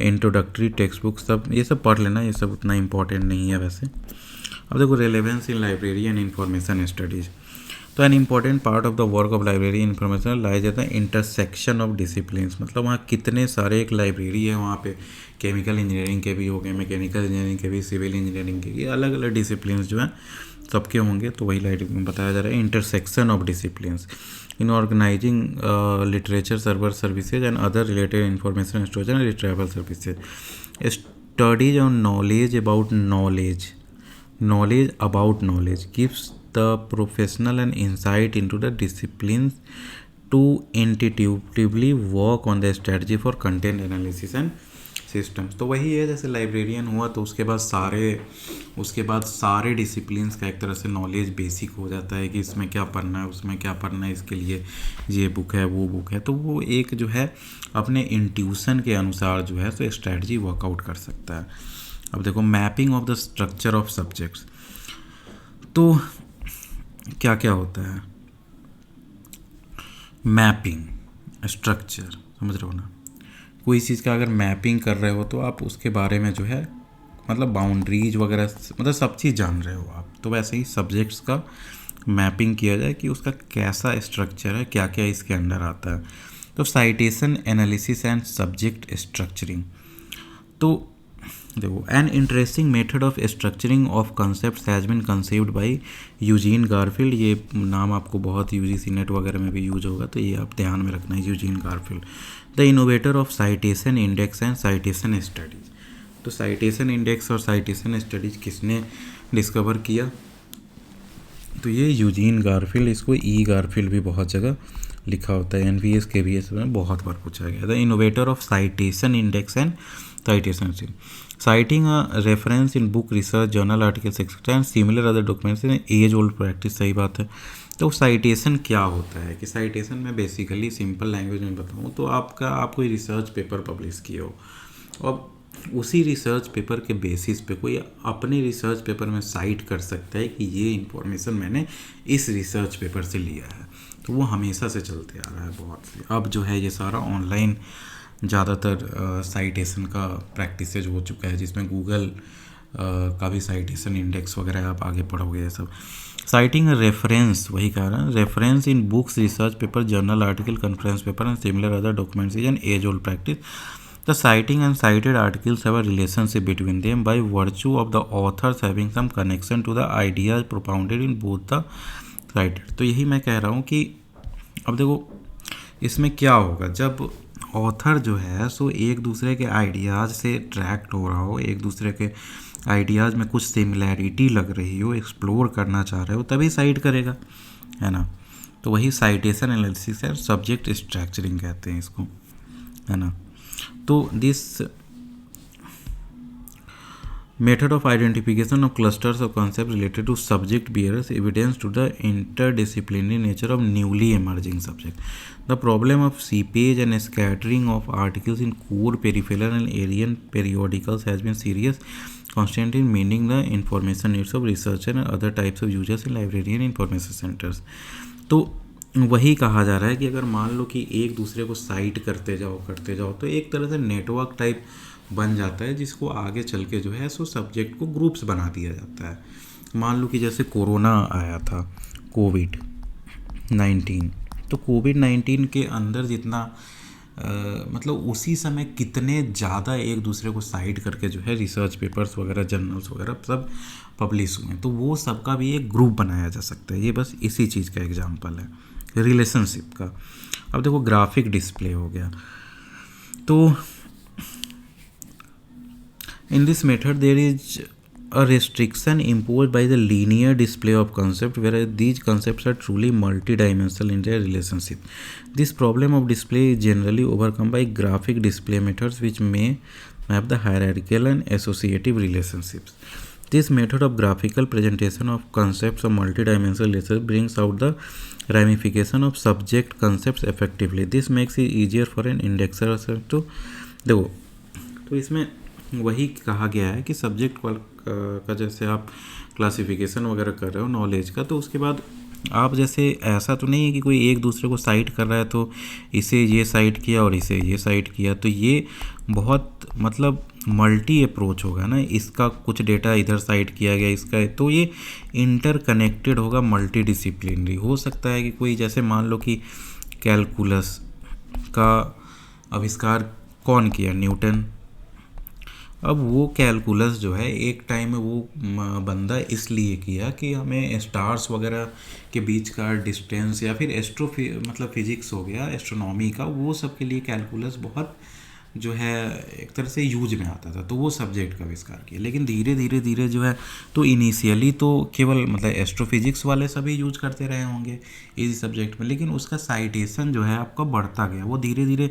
introductory text book, सब ये सब पढ़ लेना, ये सब उतना इंपॉर्टेंट नहीं है वैसे। अब देखो relevance in library and information studies, तो an important part of the work of library information lies at the intersection of disciplines, मतलब वहाँ कितने सारे एक लाइब्रेरी है, वहाँ पे केमिकल इंजीनियरिंग के भी हो गए, मैकेनिकल इंजीनियरिंग के भी, सिविल इंजीनियरिंग के, ये अलग अलग डिसिप्लिन्स जो हैं सबके होंगे, तो वही लाइब्रेरी में बताया जा रहा है। Intersection of disciplines in organizing literature server services and other related information storage and retrieval services. Studies on knowledge about knowledge gives the professional an insight into the disciplines to intuitively work on the strategy for content analysis and systems. तो वही है, जैसे librarian हुआ तो उसके बाद सारे disciplines का एक तरह से नॉलेज बेसिक हो जाता है कि इसमें क्या पढ़ना है, उसमें क्या पढ़ना है, इसके लिए ये बुक है, वो बुक है। तो वो एक जो है अपने इंट्यूशन के अनुसार जो है तो स्ट्रैटेजी वर्कआउट कर सकता है। अब देखो, mapping of the structure of subjects, तो क्या क्या होता है। मैपिंग स्ट्रक्चर, समझ रहे हो ना, कोई चीज़ का अगर मैपिंग कर रहे हो तो आप उसके बारे में जो है मतलब बाउंड्रीज वगैरह मतलब सब चीज़ जान रहे हो आप। तो वैसे ही सब्जेक्ट्स का मैपिंग किया जाए कि उसका कैसा स्ट्रक्चर है, क्या क्या इसके अंडर आता है। तो citation analysis and subject structuring, तो देखो, an interesting method of structuring of concept has been conceived by Eugene Garfield. ये नाम आपको बहुत यूजीसी नेट वगैरह में भी यूज होगा, तो ये आप ध्यान में रखना है, Eugene Garfield, the innovator of citation index and citation studies. तो साइटेशन इंडेक्स और साइटेशन स्टडीज किसने डिस्कवर किया, तो ये यूजीन गारफील्ड। इसको ई गारफील्ड भी बहुत जगह लिखा होता है, एनवीएस केवीएस में बहुत बार पूछा गया। The innovator of citation index and citation, citing a reference in book research journal articles etc and similar other documents in age old practice। सही बात है। तो साइटेशन क्या होता है कि साइटेशन में बेसिकली सिंपल लैंग्वेज में बताऊँ तो आप कोई रिसर्च पेपर पब्लिश किए हो और उसी रिसर्च पेपर के बेसिस पे कोई अपने रिसर्च पेपर में साइट कर सकता है कि ये इंफॉर्मेशन मैंने इस रिसर्च पेपर से लिया है। तो वो हमेशा से चलते आ रहा है बहुत से। अब जो है ये सारा ऑनलाइन ज़्यादातर साइटेशन का प्रैक्टिसेज हो चुका है, जिसमें गूगल का भी साइटेशन इंडेक्स वगैरह आप आगे पढ़ोगे ये सब। साइटिंग रेफरेंस, वही कह रहा है, reference in books, research paper, journal article, conference paper and similar other documents is an age old practice. The citing and cited articles have a relationship between them by virtue of the authors having some connection to the ideas propounded in both the cited। तो यही मैं कह रहा हूँ कि अब देखो इसमें क्या होगा, जब ऑथर जो है सो एक दूसरे के आइडियाज़ से अट्रैक्ट हो रहा हो, एक दूसरे के आइडियाज़ में कुछ सिमिलैरिटी लग रही हो, एक्सप्लोर करना चाह रहे हो, तभी साइट करेगा, है ना। तो वही साइटेशन एनालिसिस है, सब्जेक्ट स्ट्रक्चरिंग कहते हैं इसको, है ना। तो this method of identification of clusters of concept related to subject bears evidence to the interdisciplinary nature of newly emerging subject. The problem of seepage and scattering of articles in core, peripheral and alien periodicals has been serious constraint in meeting the information needs of researcher and other types of users in library and information centers। तो वही कहा जा रहा है कि अगर मान लो कि एक दूसरे को साइट करते जाओ तो एक तरह से नेटवर्क टाइप बन जाता है, जिसको आगे चल के जो है सो सब्जेक्ट को ग्रुप्स बना दिया जाता है। मान लो कि जैसे कोरोना आया था, कोविड-19, तो कोविड-19 के अंदर जितना मतलब उसी समय कितने ज़्यादा एक दूसरे को साइट करके जो है रिसर्च पेपर्स वगैरह, जर्नल्स वगैरह सब पब्लिश हुए, तो वो सबका भी एक ग्रुप बनाया जा सकता है। ये बस इसी चीज़ का एग्जांपल है, रिलेशनशिप का। अब देखो ग्राफिक डिस्प्ले हो गया, तो in this method there is a restriction imposed by the linear display of concept, whereas these concepts are truly multidimensional in their relationship. This problem of display is generally overcome by graphic display methods which may map the hierarchical and associative relationships. This method of graphical presentation of concepts of multidimensional relationships brings out the ramification of subject concepts effectively. This makes it easier for an indexer to देखो, तो इसमें वही कहा गया है कि subject का जैसे आप क्लासिफिकेशन वगैरह कर रहे हो नॉलेज का, तो उसके बाद आप जैसे ऐसा तो नहीं है कि कोई एक दूसरे को साइट कर रहा है तो इसे ये साइट किया और इसे ये साइट किया, तो ये बहुत मतलब मल्टी अप्रोच होगा ना। इसका कुछ डेटा इधर साइट किया गया, इसका, तो ये इंटरकनेक्टेड होगा, मल्टी डिसिप्लिनरी हो सकता है कि कोई जैसे मान लो कि कैलकुलस का आविष्कार कौन किया, न्यूटन। अब वो कैलकुलस जो है एक टाइम में वो बंदा इसलिए किया कि हमें स्टार्स वगैरह के बीच का डिस्टेंस या फिर मतलब फिजिक्स हो गया, एस्ट्रोनॉमी का, वो सब के लिए कैलकुलस बहुत जो है एक तरह से यूज में आता था, तो वो सब्जेक्ट का आविष्कार किया। लेकिन धीरे धीरे जो है तो इनिशियली तो केवल मतलब एस्ट्रोफिजिक्स वाले सभी यूज करते रहे होंगे इसी सब्जेक्ट में, लेकिन उसका साइटेशन जो है आपका बढ़ता गया, वो धीरे धीरे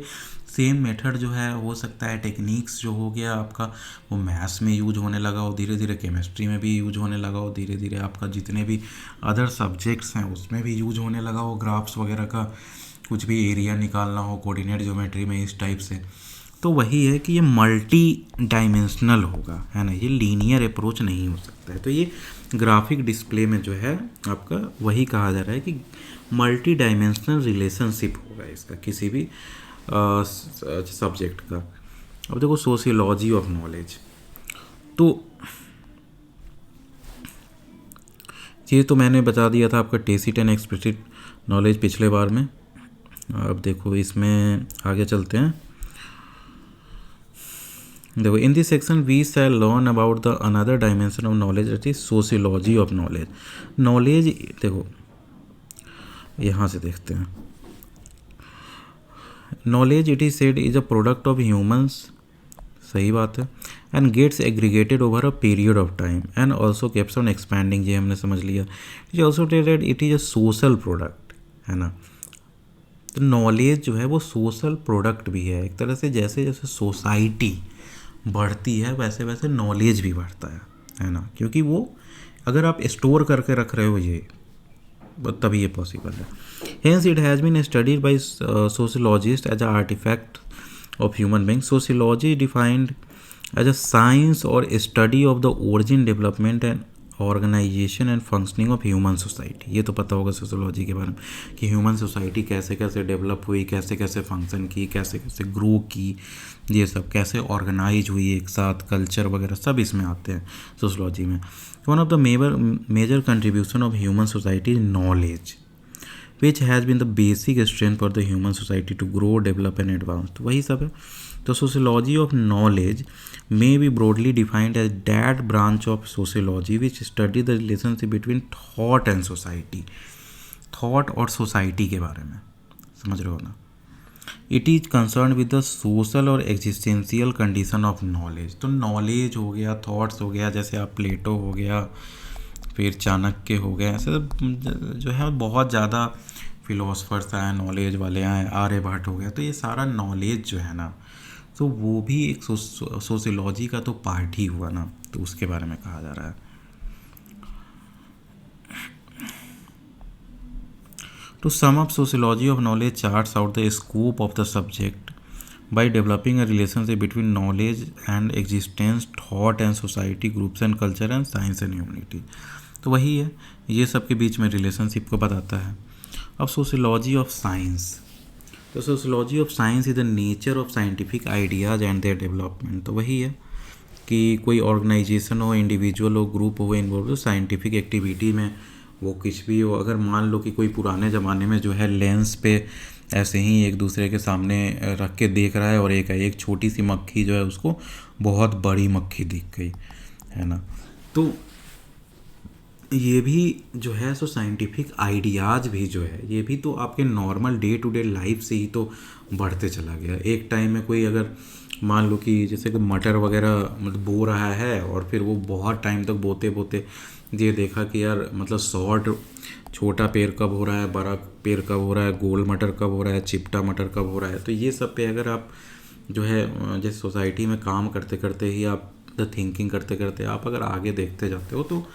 सेम मेथड जो है हो सकता है, टेक्निक्स जो हो गया आपका वो मैथ्स में यूज होने लगा हो, धीरे धीरे केमिस्ट्री में भी यूज होने लगा हो, धीरे धीरे आपका जितने भी अदर सब्जेक्ट्स हैं उसमें भी यूज होने लगा हो, ग्राफ्स वगैरह का कुछ भी एरिया निकालना हो कोऑर्डिनेट ज्योमेट्री में इस टाइप से। तो वही है कि ये मल्टी डायमेंशनल होगा, है ना, ये लीनियर अप्रोच नहीं हो सकता है। तो ये ग्राफिक डिस्प्ले में जो है आपका वही कहा जा रहा है कि मल्टी डायमेंशनल रिलेशनशिप होगा इसका किसी भी सब्जेक्ट का। अब देखो सोशियोलॉजी ऑफ नॉलेज, तो ये तो मैंने बता दिया था आपका टेसिट एंड एक्सप्लिसिट नॉलेज पिछले बार में। अब देखो इसमें आगे चलते हैं। देखो in this section we shall learn about the another dimension of knowledge that is sociology of knowledge. Knowledge देखो यहाँ से देखते हैं। Knowledge it is said is a product of humans, सही बात है, and gets aggregated over a period of time and also keeps on expanding, ये हमने समझ लिया। It is also said it is a social product, है ना। तो नॉलेज जो है वो सोशल प्रोडक्ट भी है एक तरह से, जैसे जैसे सोसाइटी बढ़ती है वैसे वैसे नॉलेज भी बढ़ता है ना, क्योंकि वो अगर आप स्टोर करके रख रहे हो ये तभी ये पॉसिबल है। Hence it has been studied by sociologist as a artifact of human being. Sociology defined as a science और study of the origin, development and organization and functioning of human society. ये तो पता होगा sociology के बारे में कि human society कैसे कैसे डेवलप हुई, कैसे कैसे फंक्शन की, कैसे कैसे ग्रो की, ये सब कैसे ऑर्गेनाइज हुई एक साथ, कल्चर वगैरह सब इसमें आते हैं सोशियोलॉजी में। One of the major contribution of human society is knowledge which has been the basic strength for the human society to grow, develop and advance. तो वही सब है। तो sociology of knowledge may be broadly defined as that branch of sociology which study the relationship between thought and society। thought और society के बारे में समझ रहे हो ना। It is concern with the social और एग्जिस्टेंशियल कंडीशन ऑफ नॉलेज। तो नॉलेज हो गया, थॉट्स हो गया, जैसे आप प्लेटो हो गया, फिर चाणक्य हो गया, ऐसे जो है बहुत ज़्यादा फिलोसफर्स आए नॉलेज वाले आए, आर्यभट्ट हो गया। तो ये सारा नॉलेज जो है ना, तो वो भी एक सोशियोलॉजी का तो पार्ट ही हुआ ना, तो उसके बारे में कहा जा रहा है। To sum up, sociology of knowledge charts out the scope of the subject by developing a relationship between knowledge and existence, thought and society, groups and culture and science and humanity. तो वही है, ये सब के बीच में relationship को बताता है। अब सोशियोलॉजी ऑफ साइंस, तो sociology of science is the nature of scientific ideas and their development. तो वही है कि कोई ऑर्गेनाइजेशन हो, इंडिविजुअल हो, ग्रुप हो इन्वॉल्व हो साइंटिफिक एक्टिविटी में, वो कुछ भी हो। अगर मान लो कि कोई पुराने ज़माने में जो है लेंस पे ऐसे ही एक दूसरे के सामने रख के देख रहा है और एक छोटी सी मक्खी जो है उसको बहुत बड़ी मक्खी दिख गई, है ना। तो ये भी जो है सो साइंटिफिक आइडियाज़ भी जो है ये भी तो आपके normal day to day life से ही तो बढ़ते चला गया। एक टाइम में कोई अगर मान लो कि जैसे कि मटर वगैरह मतलब बो रहा है और फिर वो बहुत टाइम तक बोते बोते ये देखा कि यार मतलब शॉर्ट छोटा पेड़ कब हो रहा है, बड़ा पेड़ कब हो रहा है, गोल मटर कब हो रहा है, चिपटा मटर कब हो रहा है। तो ये सब पे अगर आप जो है जैसे सोसाइटी में काम करते करते ही आप द थिंकिंग करते करते आप अगर आगे देखते जाते हो तो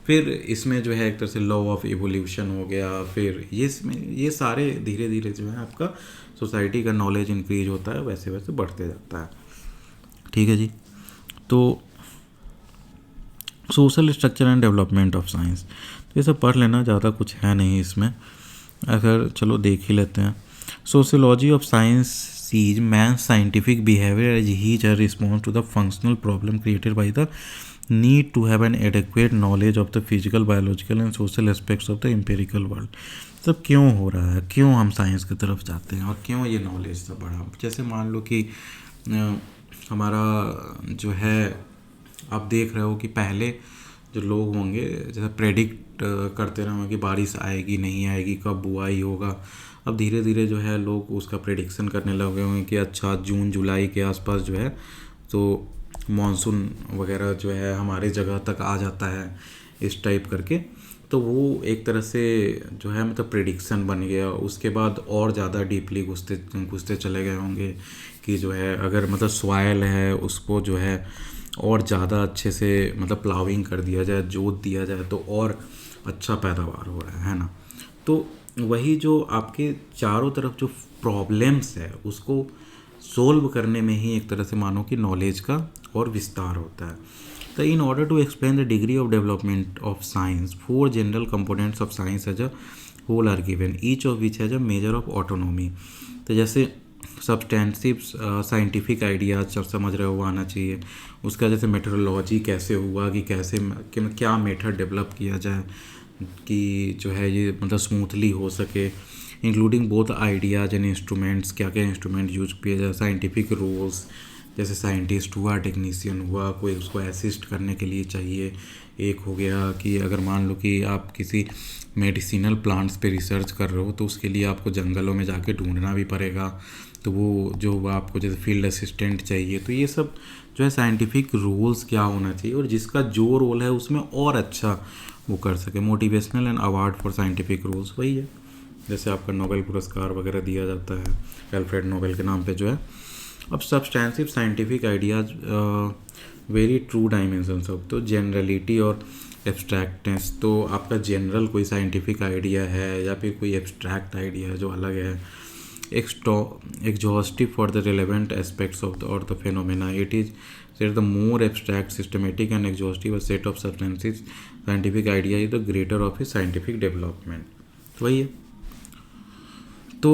फिर इसमें जो है एक तरह से लॉ ऑफ इवोल्यूशन हो गया, फिर ये सारे धीरे धीरे जो है आपका सोसाइटी का नॉलेज इंक्रीज होता है, वैसे वैसे बढ़ते जाता है। ठीक है जी। तो social structure and development of science, तो ये सब पढ़ लेना, ज़्यादा कुछ है नहीं इसमें, अगर चलो देख ही लेते हैं। Sociology of science sees man scientific behaviour as his a response to the functional problem created by the need to have an adequate knowledge of the physical, biological and social aspects of the empirical world। सब क्यों हो रहा है, क्यों हम science की तरफ जाते हैं और क्यों ये नॉलेज सब बढ़ा। जैसे मान लो कि हमारा जो है आप देख रहे हो कि पहले जो लोग होंगे जैसे प्रेडिक्ट करते रहे होंगे कि बारिश आएगी नहीं आएगी, कब बुआई होगा। अब धीरे धीरे जो है लोग उसका प्रेडिक्शन करने लगे होंगे कि अच्छा जून जुलाई के आसपास जो है तो मानसून वगैरह जो है हमारे जगह तक आ जाता है, इस टाइप करके। तो वो एक तरह से जो है मतलब प्रिडिक्शन बन गया। उसके बाद और ज़्यादा डीपली घुसते घुसते चले गए होंगे कि जो है अगर मतलब सॉइल है उसको जो है और ज़्यादा अच्छे से मतलब प्लाविंग कर दिया जाए, जोत दिया जाए, तो और अच्छा पैदावार हो रहा है ना। तो वही जो आपके चारों तरफ जो प्रॉब्लम्स है उसको सोल्व करने में ही एक तरह से मानो कि नॉलेज का और विस्तार होता है। तो in order to explain the degree of development of science, four general components of science as a whole are given, each of which has a measure of autonomy. तो जैसे सब्सटेंसिव साइंटिफिक आइडियाज सब समझ रहे हो वो आना चाहिए। उसका जैसे मेट्रोलॉजी कैसे हुआ, कि कैसे क्या मेथड डेवलप किया जाए कि जो है ये मतलब स्मूथली हो सके, including both ideas and instruments, क्या क्या इंस्ट्रूमेंट यूज किए जाए, साइंटिफिक रोल्स, जैसे साइंटिस्ट हुआ, टेक्नीशियन हुआ, कोई उसको असिस्ट करने के लिए चाहिए। एक हो गया कि अगर मान लो कि आप किसी मेडिसिनल प्लांट्स पे रिसर्च कर रहे हो तो उसके लिए आपको जंगलों में जाके ढूंढना भी पड़ेगा, तो वो जो आपको जैसे फील्ड असिस्टेंट चाहिए। तो ये सब जो है साइंटिफिक रोल्स क्या होना चाहिए, और जिसका जो रोल है उसमें और अच्छा वो कर सके। Motivational and award for scientific roles वही है, जैसे आपका नोबेल पुरस्कार वगैरह दिया जाता है एल्फ्रेड नोबेल के नाम पे जो है। अब substantive scientific ideas very true dimensions of, तो जनरलिटी और एब्स्ट्रैक्टनेस, तो आपका जनरल कोई साइंटिफिक आइडिया है या फिर कोई एब्स्ट्रैक्ट आइडिया है जो अलग है। exhaustive for the relevant aspects of the or the phenomena. It is said the more abstract, systematic and exhaustive a set of substances scientific idea is the greater of his scientific development. तो वही है। तो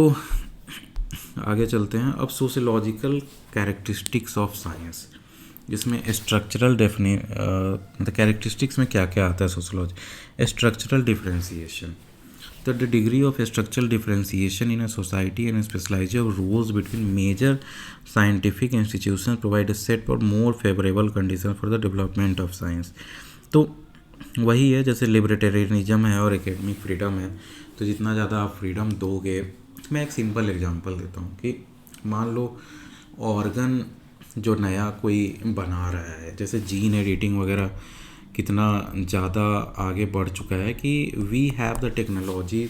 आगे चलते हैं अब sociological characteristics of science, जिसमें structural मतलब कैरेक्टरिस्टिक्स में क्या क्या आता है sociology. Structural differentiation, that the degree of structural differentiation in a society and specialization of rules between major scientific institutions provide a set for more favorable conditions for the development of science. तो वही है, जैसे libertarianism है और academic freedom है, तो जितना ज़्यादा आप फ्रीडम दोगे। मैं एक सिंपल एग्जांपल देता हूँ कि मान लो ऑर्गन जो नया कोई बना रहा है, जैसे जीन एडिटिंग वगैरह कितना ज़्यादा आगे बढ़ चुका है कि वी हैव द टेक्नोलॉजी,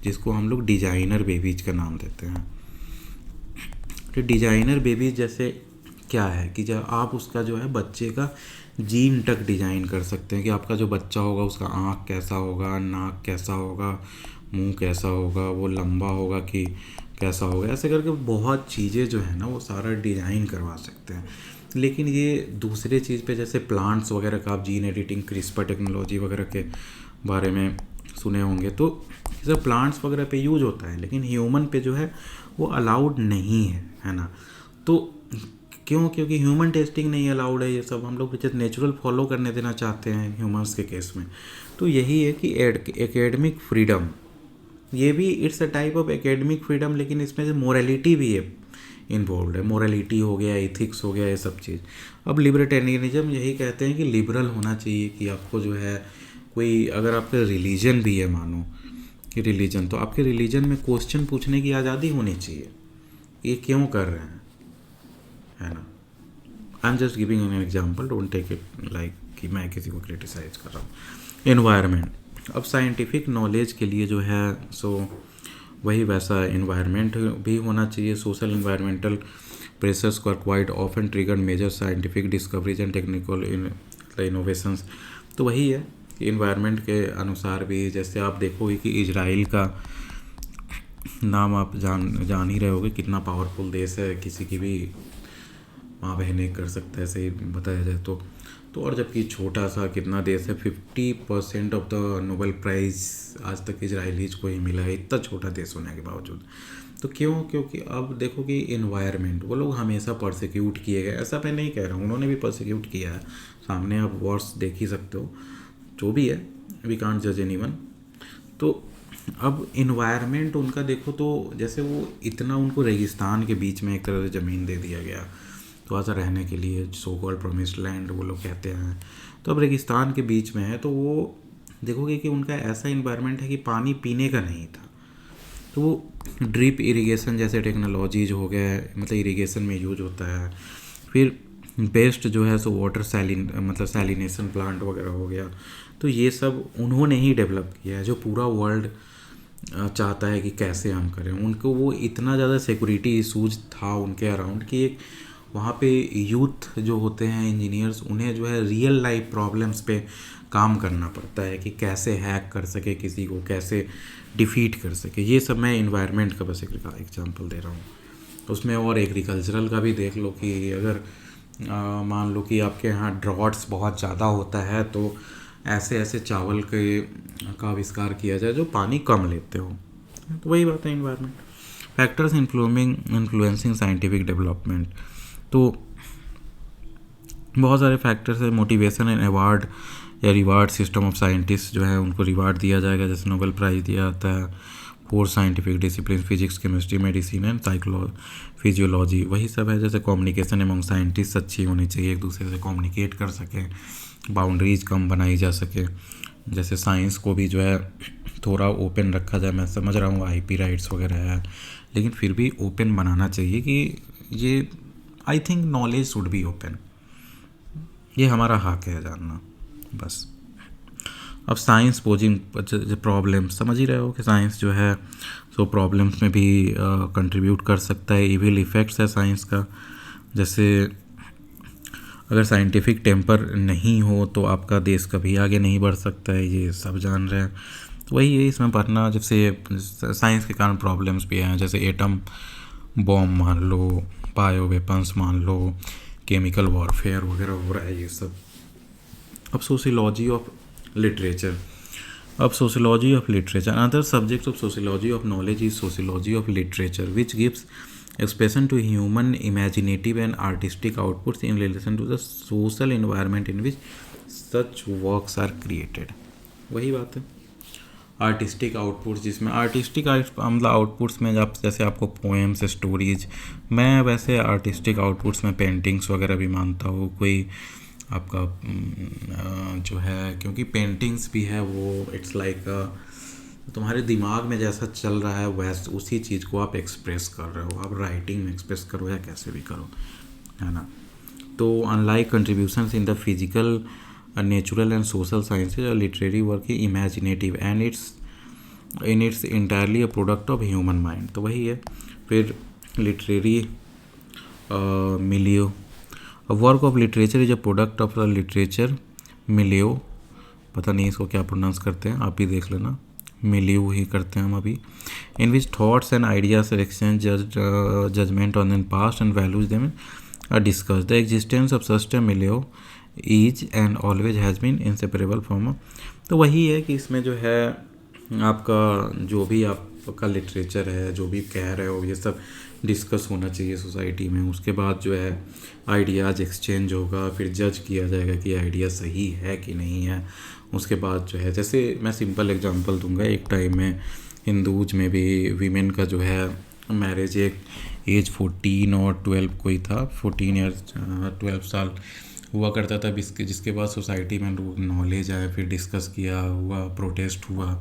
जिसको हम लोग डिजाइनर बेबीज का नाम देते हैं। तो डिजाइनर बेबीज जैसे क्या है कि जब आप उसका जो है बच्चे का जीन तक डिज़ाइन कर सकते हैं कि आपका जो बच्चा होगा उसका आँख कैसा होगा, नाक कैसा होगा, मुंह कैसा होगा, वो लंबा होगा कि कैसा होगा, ऐसे करके बहुत चीज़ें जो है ना वो सारा डिज़ाइन करवा सकते हैं। लेकिन ये दूसरे चीज़ पे जैसे प्लांट्स वगैरह का आप जीन एडिटिंग, क्रिस्पर टेक्नोलॉजी वगैरह के बारे में सुने होंगे, तो ये सब प्लांट्स वगैरह पे यूज होता है, लेकिन ह्यूमन पे जो है वो अलाउड नहीं है ना। तो क्यों? क्योंकि ह्यूमन टेस्टिंग नहीं अलाउड है। ये सब हम लोग जैसे नेचुरल फॉलो करने देना चाहते हैं ह्यूमंस के केस में। तो यही है कि एकेडमिक फ्रीडम, ये भी it's a type of academic freedom, लेकिन इसमें से मोरालिटी भी है इन्वॉल्व है। मोरालिटी हो गया, एथिक्स हो गया, ये सब चीज़। अब लिबर्टेरियनिज्म यही कहते हैं कि लिबरल होना चाहिए, कि आपको जो है कोई अगर आपका रिलीजन भी है, मानो कि रिलीजन, तो आपके रिलीजन में क्वेश्चन पूछने की आज़ादी होनी चाहिए, ये क्यों कर रहे हैं, है ना। I am just giving an example, don't take it like कि मैं किसी को क्रिटिसाइज कर रहा हूँ। एनवायरनमेंट, अब साइंटिफिक नॉलेज के लिए जो है सो वही वैसा एनवायरनमेंट भी होना चाहिए। सोशल एनवायरमेंटल प्रेशर्स को quite often trigger major scientific discoveries and technical innovations. तो वही है कि एनवायरनमेंट के अनुसार भी, जैसे आप देखोगे कि इजराइल का नाम आप जान ही रहे होगे, कितना पावरफुल देश है, किसी की भी माँ बहन कर सकता है, ऐसे ही बताया जाए तो। और जबकि छोटा सा कितना देश है, 50% ऑफ द नोबेल प्राइज़ आज तक इजराइलीज को ही मिला है, इतना छोटा देश होने के बावजूद। तो क्यों? क्योंकि अब देखो कि इन्वायरमेंट, वो लोग हमेशा परसिक्यूट किए गए, ऐसा मैं नहीं कह रहा हूँ, उन्होंने भी परसिक्यूट किया है, सामने आप वॉर्स देख ही सकते हो, जो भी है, वी कांट जज एनीवन। तो अब इन्वायरमेंट उनका देखो, तो जैसे वो इतना उनको रेगिस्तान के बीच में एक तरह से ज़मीन दे दिया गया, तो ऐसा रहने के लिए सो कॉल्ड प्रोमिस्ड लैंड वो लोग कहते हैं। तो अब रेगिस्तान के बीच में है, तो वो देखोगे कि उनका ऐसा इन्वायरमेंट है कि पानी पीने का नहीं था, तो वो ड्रिप इरिगेशन जैसे टेक्नोलॉजीज हो गए, मतलब इरिगेशन में यूज होता है। फिर बेस्ट जो है सो वाटर मतलब सैलिनेशन प्लांट वगैरह हो गया। तो ये सब उन्होंने ही डेवलप किया है, जो पूरा वर्ल्ड चाहता है कि कैसे हम करें। उनको वो इतना ज़्यादा सिक्योरिटी इशूज था उनके अराउंड कि एक वहाँ पे यूथ जो होते हैं इंजीनियर्स, उन्हें जो है रियल लाइफ प्रॉब्लम्स पे काम करना पड़ता है कि कैसे हैक कर सके किसी को, कैसे डिफीट कर सके। ये सब मैं इन्वायरमेंट का बस एक एग्जांपल दे रहा हूँ। उसमें और एग्रीकल्चरल का भी देख लो कि अगर मान लो कि आपके यहाँ ड्रॉट्स बहुत ज़्यादा होता है, तो ऐसे ऐसे चावल के का आविष्कार किया जाए जो पानी कम लेते हो। तो वही बात है environment factors influencing scientific development. तो बहुत सारे फैक्टर्स है। मोटिवेशन एंड अवार्ड या रिवार्ड सिस्टम ऑफ साइंटिस्ट जो है उनको रिवार्ड दिया जाएगा, जैसे नोबेल प्राइज़ दिया जाता है। 4 scientific discipline physics, chemistry, medicine and physiology, वही सब है। जैसे कम्युनिकेशन एमंग साइंटिस्ट अच्छी होनी चाहिए, एक दूसरे से कम्युनिकेट कर सकें, बाउंड्रीज कम बनाई जा सके। जैसे साइंस को भी जो है थोड़ा ओपन रखा जाए। मैं समझ रहा हूँ आईपी राइट्स वगैरह है, लेकिन फिर भी ओपन बनाना चाहिए कि ये I think knowledge should be open. ये हमारा हक है जानना बस। अब साइंस पोजिंग प्रॉब्लम, समझ ही रहे हो कि साइंस जो है सो प्रॉब्लम्स में भी कंट्रीब्यूट कर सकता है। इविल इफ़ेक्ट्स है साइंस का, जैसे अगर साइंटिफिक टेम्पर नहीं हो तो आपका देश कभी आगे नहीं बढ़ सकता है, ये सब जान रहे हैं। तो वही है इसमें पढ़ना। जैसे साइंस के कारण प्रॉब्लम्स भी हैं, जैसे एटम बॉम्ब मान लो, बायो वेपन्स मान लो, केमिकल वॉरफेयर वगैरह हो रहा है ये सब। अब सोशियोलॉजी ऑफ लिटरेचर। अब sociology of literature, another subject of sociology of knowledge is sociology of literature which gives expression to human imaginative and artistic outputs in relation to the social environment in which such works are created। वही बात है artistic outputs, जिसमें artistic मतलब outputs में जब जैसे आपको poems, stories, मैं वैसे आर्टिस्टिक आउटपुट्स में पेंटिंग्स वगैरह भी मानता हूँ। कोई आपका जो है, क्योंकि पेंटिंग्स भी है वो इट्स लाइक तुम्हारे दिमाग में जैसा चल रहा है वैसे उसी चीज़ को आप एक्सप्रेस कर रहे हो, आप राइटिंग में एक्सप्रेस करो या कैसे भी करो, है ना। तो unlike contributions in the physical, natural and social sciences, literary work is imaginative and it's entirely a product of human mind. तो वही है। फिर लिटरेरी मिलियो, work of literature is a product of literature मिलियो, पता नहीं इसको क्या प्रोनाउंस करते हैं, आप ही देख लेना, मिलियो ही करते हैं हम अभी। In which thoughts and ideas are exchange, judgment on then past and values them are discuss. The existence of such a milieu is and always has been inseparable from. तो वही है कि इसमें जो है आपका जो भी आपका लिटरेचर है, जो भी कह रहे हो, ये सब डिस्कस होना चाहिए सोसाइटी में। उसके बाद जो है आइडियाज़ एक्सचेंज होगा, फिर जज किया जाएगा कि आइडिया सही है कि नहीं है। उसके बाद जो है, जैसे मैं सिंपल एग्जांपल दूंगा, एक टाइम में हिंदूज में भी वीमेन का जो है मैरिज एक एज 14 और 12 कोई था, 14 या 12 साल हुआ करता था, जिसके बाद सोसाइटी में लोग नॉलेज आए, फिर डिस्कस किया हुआ, प्रोटेस्ट हुआ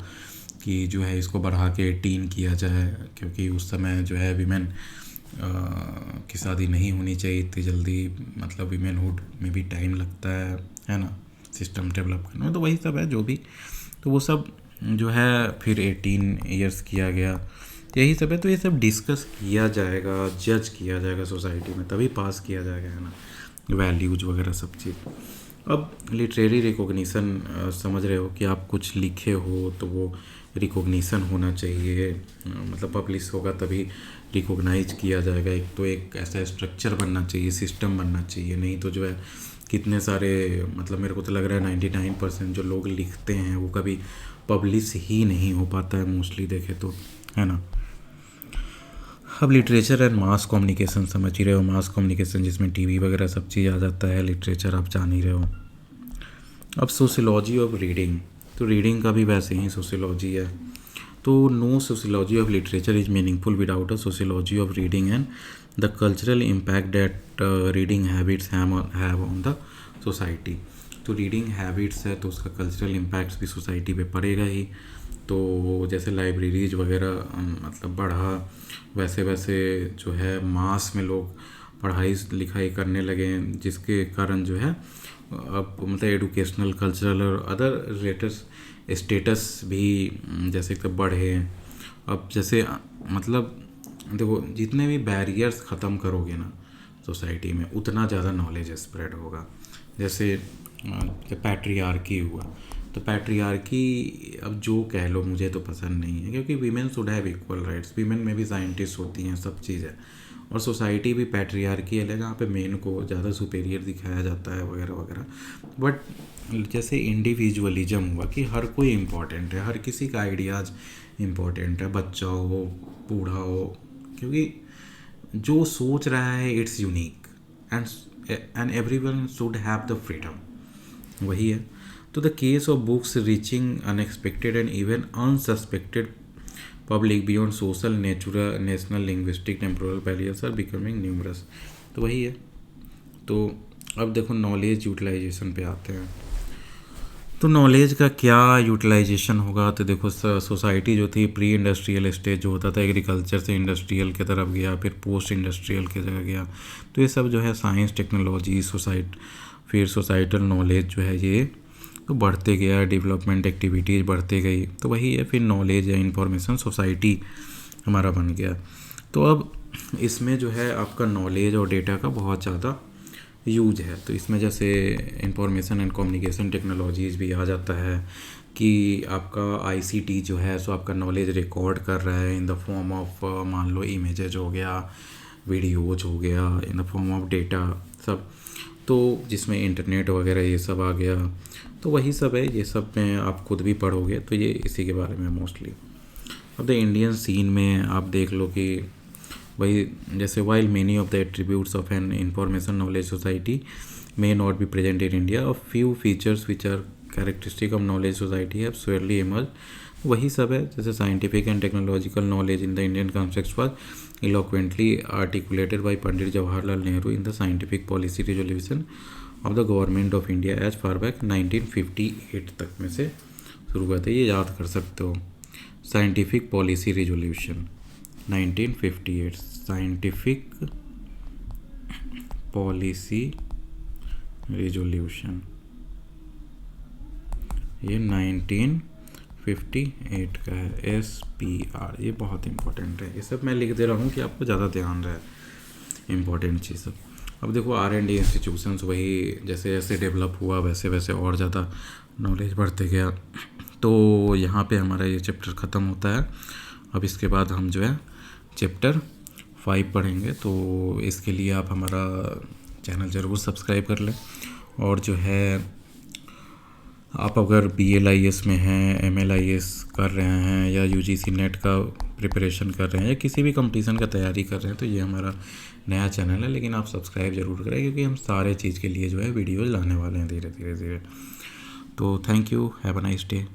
कि जो है इसको बढ़ा के 18 किया जाए, क्योंकि उस समय जो है वीमेन की शादी नहीं होनी चाहिए इतनी जल्दी, मतलब वीमेनहुड में भी टाइम लगता है ना, सिस्टम डेवलप करने में। तो वही सब है जो भी, तो वो सब जो है फिर 18 ईयर्स किया गया, यही सब है। तो ये सब डिस्कस किया जाएगा, जज किया जाएगा सोसाइटी में, तभी पास किया जाएगा, है ना, वैल्यूज वगैरह सब चीज़। अब लिटरेरी रिकॉग्निशन, समझ रहे हो कि आप कुछ लिखे हो तो वो रिकॉग्निशन होना चाहिए, मतलब पब्लिश होगा तभी रिकॉग्नाइज किया जाएगा। एक तो एक ऐसा स्ट्रक्चर बनना चाहिए, सिस्टम बनना चाहिए, नहीं तो जो है कितने सारे, मतलब मेरे को तो लग रहा है 99% जो लोग लिखते हैं वो कभी पब्लिश ही नहीं हो पाता है मोस्टली देखे तो, है ना। अब लिटरेचर एंड मास कम्युनिकेशन, समझ ही रहे हो, मास कम्युनिकेशन जिसमें टीवी वगैरह सब चीज़ आ जाता है, लिटरेचर आप जान ही रहे हो। अब सोशियोलॉजी ऑफ रीडिंग, तो रीडिंग का भी वैसे ही सोशियोलॉजी है। तो no sociology of literature is meaningful without a sociology of reading and the cultural impact that reading habits have on the society. तो रीडिंग हैबिट्स है तो उसका कल्चरल इम्पैक्ट्स भी सोसाइटी पे पड़ेगा ही। तो जैसे लाइब्रेरीज वगैरह मतलब बढ़ा, वैसे वैसे जो है मास में लोग पढ़ाई लिखाई करने लगे, जिसके कारण जो है अब मतलब एडुकेशनल, कल्चरल और अदर रिलेटेड स्टेटस भी जैसे कि बढ़े। अब जैसे मतलब देखो, जितने भी बैरियर्स ख़त्म करोगे ना सोसाइटी में, उतना ज़्यादा नॉलेज स्प्रेड होगा। जैसे पैट्रियार्की हुआ, तो पैट्रियार्की अब जो कह लो, मुझे तो पसंद नहीं है, क्योंकि women should have equal rights. Women में भी साइंटिस्ट होती हैं, सब चीज़ है। और सोसाइटी भी पैट्रियार्की अलग, यहाँ पे मेन को ज़्यादा सुपेरियर दिखाया जाता है वगैरह वगैरह। बट जैसे इंडिविजुअलिज्म हुआ कि हर कोई इम्पोर्टेंट है, हर किसी का आइडियाज़ इम्पोर्टेंट है, बच्चा हो बूढ़ा हो, क्योंकि जो सोच रहा है it's unique and everyone should have the freedom, वही है। तो the case of books reaching unexpected and even unsuspected public beyond social, natural, national, linguistic, temporal barriers are becoming numerous. तो वही है। तो अब देखो नॉलेज यूटिलाइजेशन पे आते हैं। तो नॉलेज का क्या यूटिलाइजेशन होगा, तो देखो सोसाइटी जो थी प्री इंडस्ट्रियल स्टेज जो होता था, एग्रीकल्चर से इंडस्ट्रियल की तरफ गया, फिर पोस्ट इंडस्ट्रियल की जगह गया। तो ये सब जो है साइंस, टेक्नोलॉजी, फिर सोसाइटल नॉलेज जो है ये तो बढ़ते गया, डेवलपमेंट एक्टिविटीज़ बढ़ते गई। तो वही है, फिर नॉलेज या इंफॉर्मेशन सोसाइटी हमारा बन गया। तो अब इसमें जो है आपका नॉलेज और डेटा का बहुत ज़्यादा यूज है। तो इसमें जैसे इंफॉर्मेशन एंड कम्युनिकेशन टेक्नोलॉजीज़ भी आ जाता है कि आपका आईसीटी जो है सो आपका नॉलेज रिकॉर्ड कर रहा है इन द फॉर्म ऑफ मान लो इमेजेज हो गया, वीडियोज हो गया, in the form of data सब। तो जिसमें इंटरनेट वगैरह ये सब आ गया। तो वही सब है, ये सब में आप खुद भी पढ़ोगे तो ये इसी के बारे में मोस्टली। अब द इंडियन सीन में आप देख लो कि वही जैसे while many of the attributes of an information knowledge society may not be present in India, of few features which are characteristic of knowledge society have स्वेयरली इमर्ज। वही सब है, जैसे scientific and technological knowledge in the Indian context was eloquently articulated by Pandit Jawaharlal Nehru in the scientific policy resolution of the government of India as far back 1958 तक में से शुरू हुआ था। ये याद कर सकते हो, scientific policy resolution 1958, scientific policy resolution ये 1958 का है, SPR। ये बहुत इंपॉर्टेंट है, ये सब मैं लिख दे रहा हूँ कि आपको ज़्यादा ध्यान रहे इंपॉर्टेंट चीज़। अब देखो R&D इंस्टीट्यूशंस वही जैसे जैसे डेवलप हुआ वैसे वैसे और ज़्यादा नॉलेज बढ़ते गया। तो यहाँ पे हमारा ये चैप्टर ख़त्म होता है। अब इसके बाद हम जो है चैप्टर 5 पढ़ेंगे। तो इसके लिए आप हमारा चैनल ज़रूर सब्सक्राइब कर लें। और जो है आप अगर BLIS में हैं, MLIS कर रहे हैं, या UGC नेट का प्रिपरेशन कर रहे हैं, या किसी भी कंपटीशन का तैयारी कर रहे हैं, तो ये हमारा नया चैनल है। लेकिन आप सब्सक्राइब ज़रूर करें, क्योंकि हम सारे चीज़ के लिए जो है वीडियोज़ लाने वाले हैं धीरे धीरे धीरे। तो thank you, have a nice day.